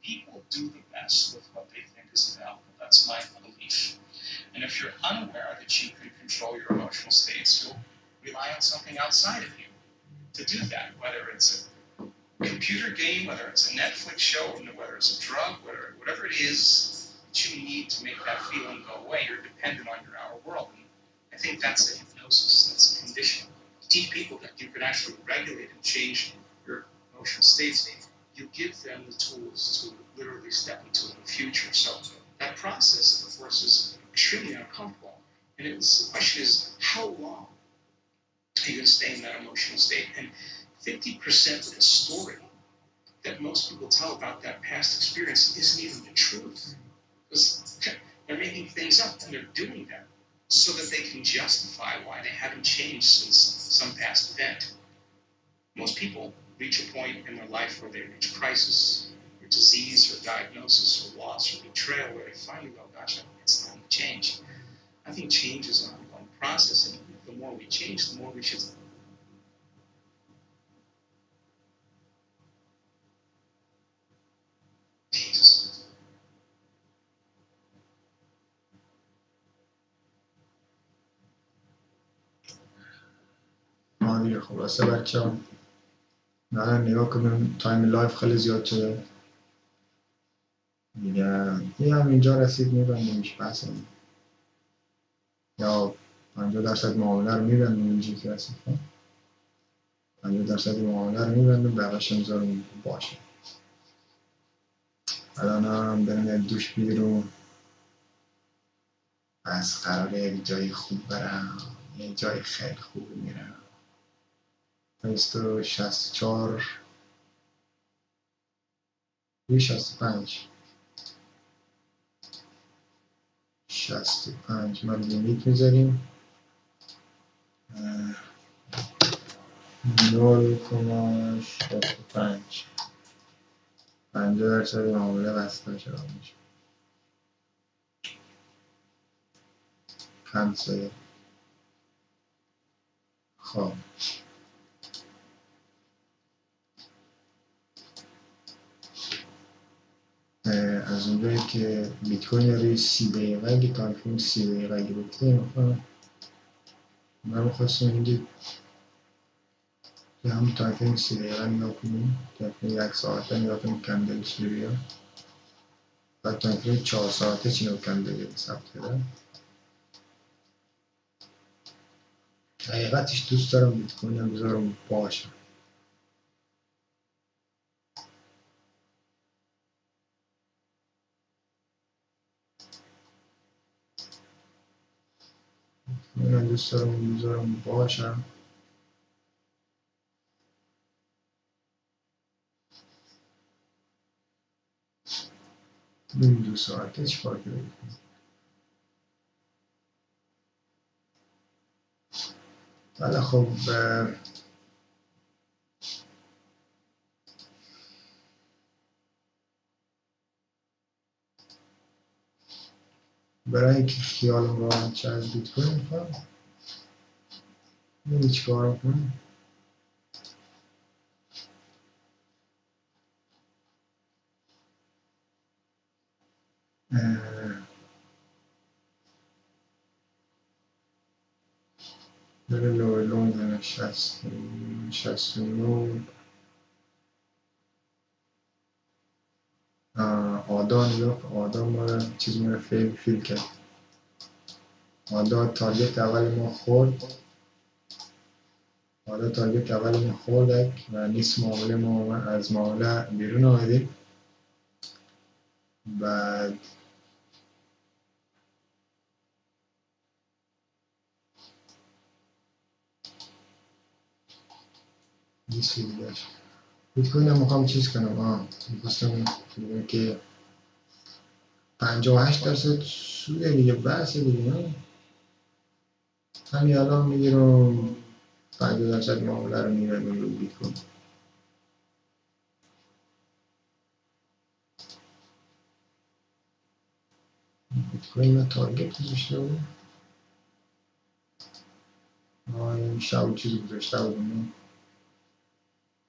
people do the best with what they think is available. That's my belief. And if you're unaware that you can control your emotional states, you'll rely on something outside of you to do that, whether it's a computer game, whether it's a Netflix show, whether it's a drug, whatever it is that you need to make that feeling go away. You're dependent on your outer world. And I think that's a hypnosis, that's a condition. To teach people that you can actually regulate and change your emotional states, you give them the tools to literally step into the future. So that process, of course, is extremely uncomfortable. And the question is, how long are you going to stay in that emotional state? And 50% of the story that most people tell about that past experience isn't even the truth. Because they're making things up, and they're doing that so that they can justify why they haven't changed since some past event. Most people reach a point in their life where they reach crisis, or disease, or diagnosis, or loss, or betrayal, where they finally go, gosh, I think it's time to change. I think change is an ongoing process, and the more we change, the more we should. دیگه خلاصه بچه ها نه نگاه کنیم تایم لایف خیلی زیاد شده دیگه یه هم اینجا رسید میبندیمش بحثم یا 50% معامله رو میبندیم اینجا که رسید 50% معامله رو میبندیم بقیش میذارم باشه الان هم بریم یک دوش بیرون بس قراره یک جای خوب برم یک جای خیلی خوب میرم 64 65 ما لیمیت میذاریم 0.65 50% معامله بسته شده میشه کنسل خب از اونجایی که بیت کوین روی 30 دقیقه اگه تایفون 30 دقیقه اگه بکنیم من میخواستم اینجا که همون تایفون 30 دقیقه نگاه کنیم تایفون 1 ساعته نگاه کنیم کندل چی بیاد بعد تایفون 4 ساعته چی نگاه کندل ثبت کرده حقیقتش دوست دارم بیت کوین هم بذارم باشه من دوست دارم بذارم باشم این 2 ساعته چی کار کرده ولی خب برای اینکه خیالم راحت شه از بیت کوین میخوام این چی کار کنم بره لون زنه 69 آدا ما چیز ما فیل کرد آدا تارگت اول ما خورد و نیست معامله ما از معامله بیرون آمدیم بعد نیست دیگه بیت کوین هم میخوام چیز کنم میخواستم که 58% سوده دیگه بحث دیگه همین الان میگیرم 50% معامله رو میبندیم رو بیت کوین. بیت کوین ما تارگت گذاشته بود. این شب چیزی گذاشته بودیم،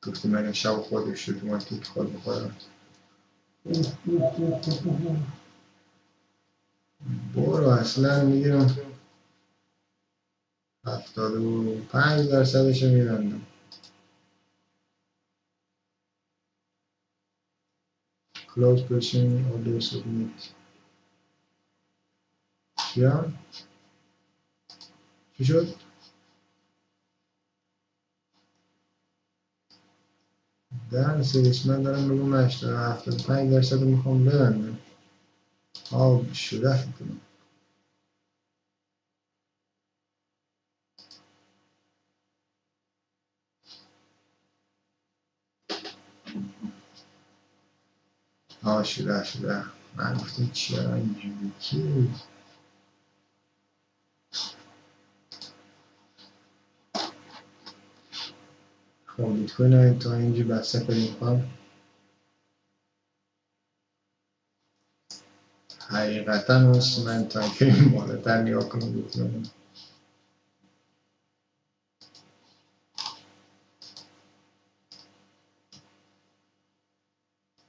گفتیم اگه شب خودش شد اوتوماتیک خود بخوره. برو اصلا میگیرم 75% میبندم. کلوز پوشین آردر سبمیت. چیا؟ چی شد؟ در سریش من دارم بگم 75% میخوام ببندم. شده فکر کنم. شده من گفتم چرا اینجوری کی؟ خب بیت کوین تا اینجا بسته کنیم. خب حقیقتا هست من تا که بالاتر نگاه کنم بیت کوین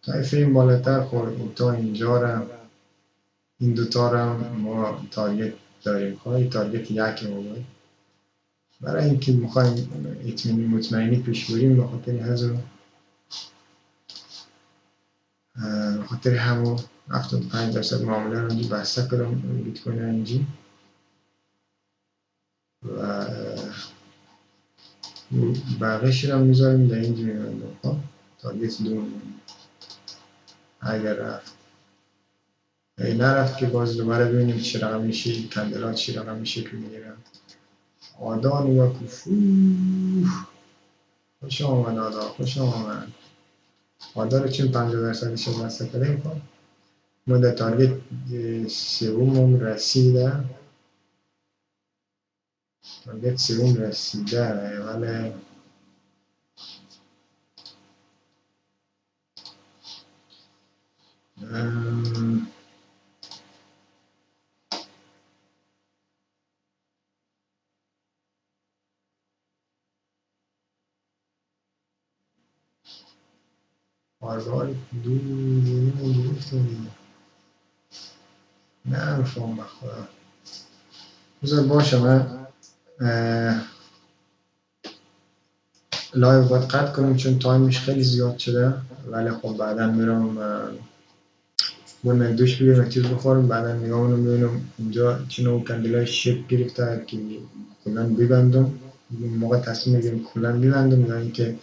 طایفه این بالاتر خورد تا اینجا را این دوتا را ما تارگت داریم. خواهی تارگت یک ما باید برای اینکه میخوایم مطمئنی پیش بریم بخاطر همون 75% معامله رو اینجا بسته کنم بیت کوین اینجا و بقیه‌اش رو میذاریم در اینجا میبندم. خب تارگت دوم اگر رفت نرفت که باز دوباره ببینیم چه رقم میشه، کندلات چه رقم میشه که میگیرم. آدان و کفو خوش آمد آدا، خوش آمد. آدا رو چون 50% رو بسته کنیم. خب ما در تارگت سوم رسیده، تارگت سوم رسیده ولی باربار دور گرفتیم. نه میفهم بخدا بذار باشه. من لایو باید قطع کنم چون تایمش خیلی زیاد شده، ولی خب بعدا میرم برم دوش بگیرم چیز بخورم، بعدا نگاه کنم ببینم اینجا چنو کندلای شیپ گرفته که کلا ببندم. موقع تصمیم میگیرم کلا ببندم یا اینکه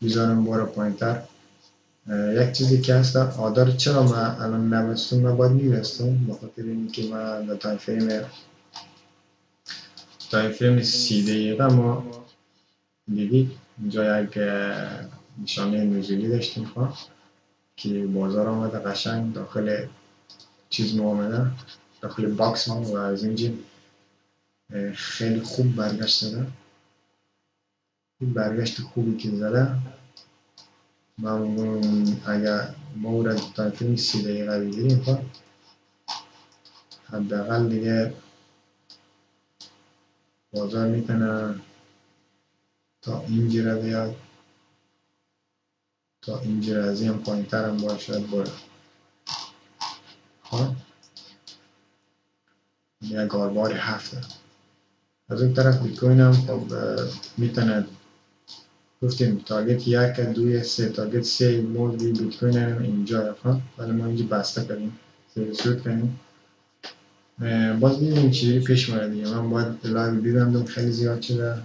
بذارم باره پایینتر. یک چیزی که هست آدار چرا من الان نبستم من باید میبستم بخاطر اینکه من در تایم فریم 30 دقیقه ما دیدید اینجا یک نشانه نزولی داشتیم خواه که بازار آمده قشنگ داخل چیز ما آمده، داخل باکس ما و از اینجا خیلی خوب برگشت زده. این برگشت خوبی که زده من اگر ما او را تایم فریم 30 دقیقه بگیریم خواه حداقل دیگه بازار میتونه تا اینجا را بیاد، تا اینجا را از این پایین تر هم باشد باید. خب یک گاربار هفته از اون طرف بیت کوین هم خب میتونه گفتیم تارگت یک دوی سه تارگت سه مودی بیت کوین هم اینجا خب ولی ما اینجا بسته کنیم صورت کنیم باز ببینیم چیزی پیش میاد دیگه. من باید لایو ببندم خیلی زیاد شده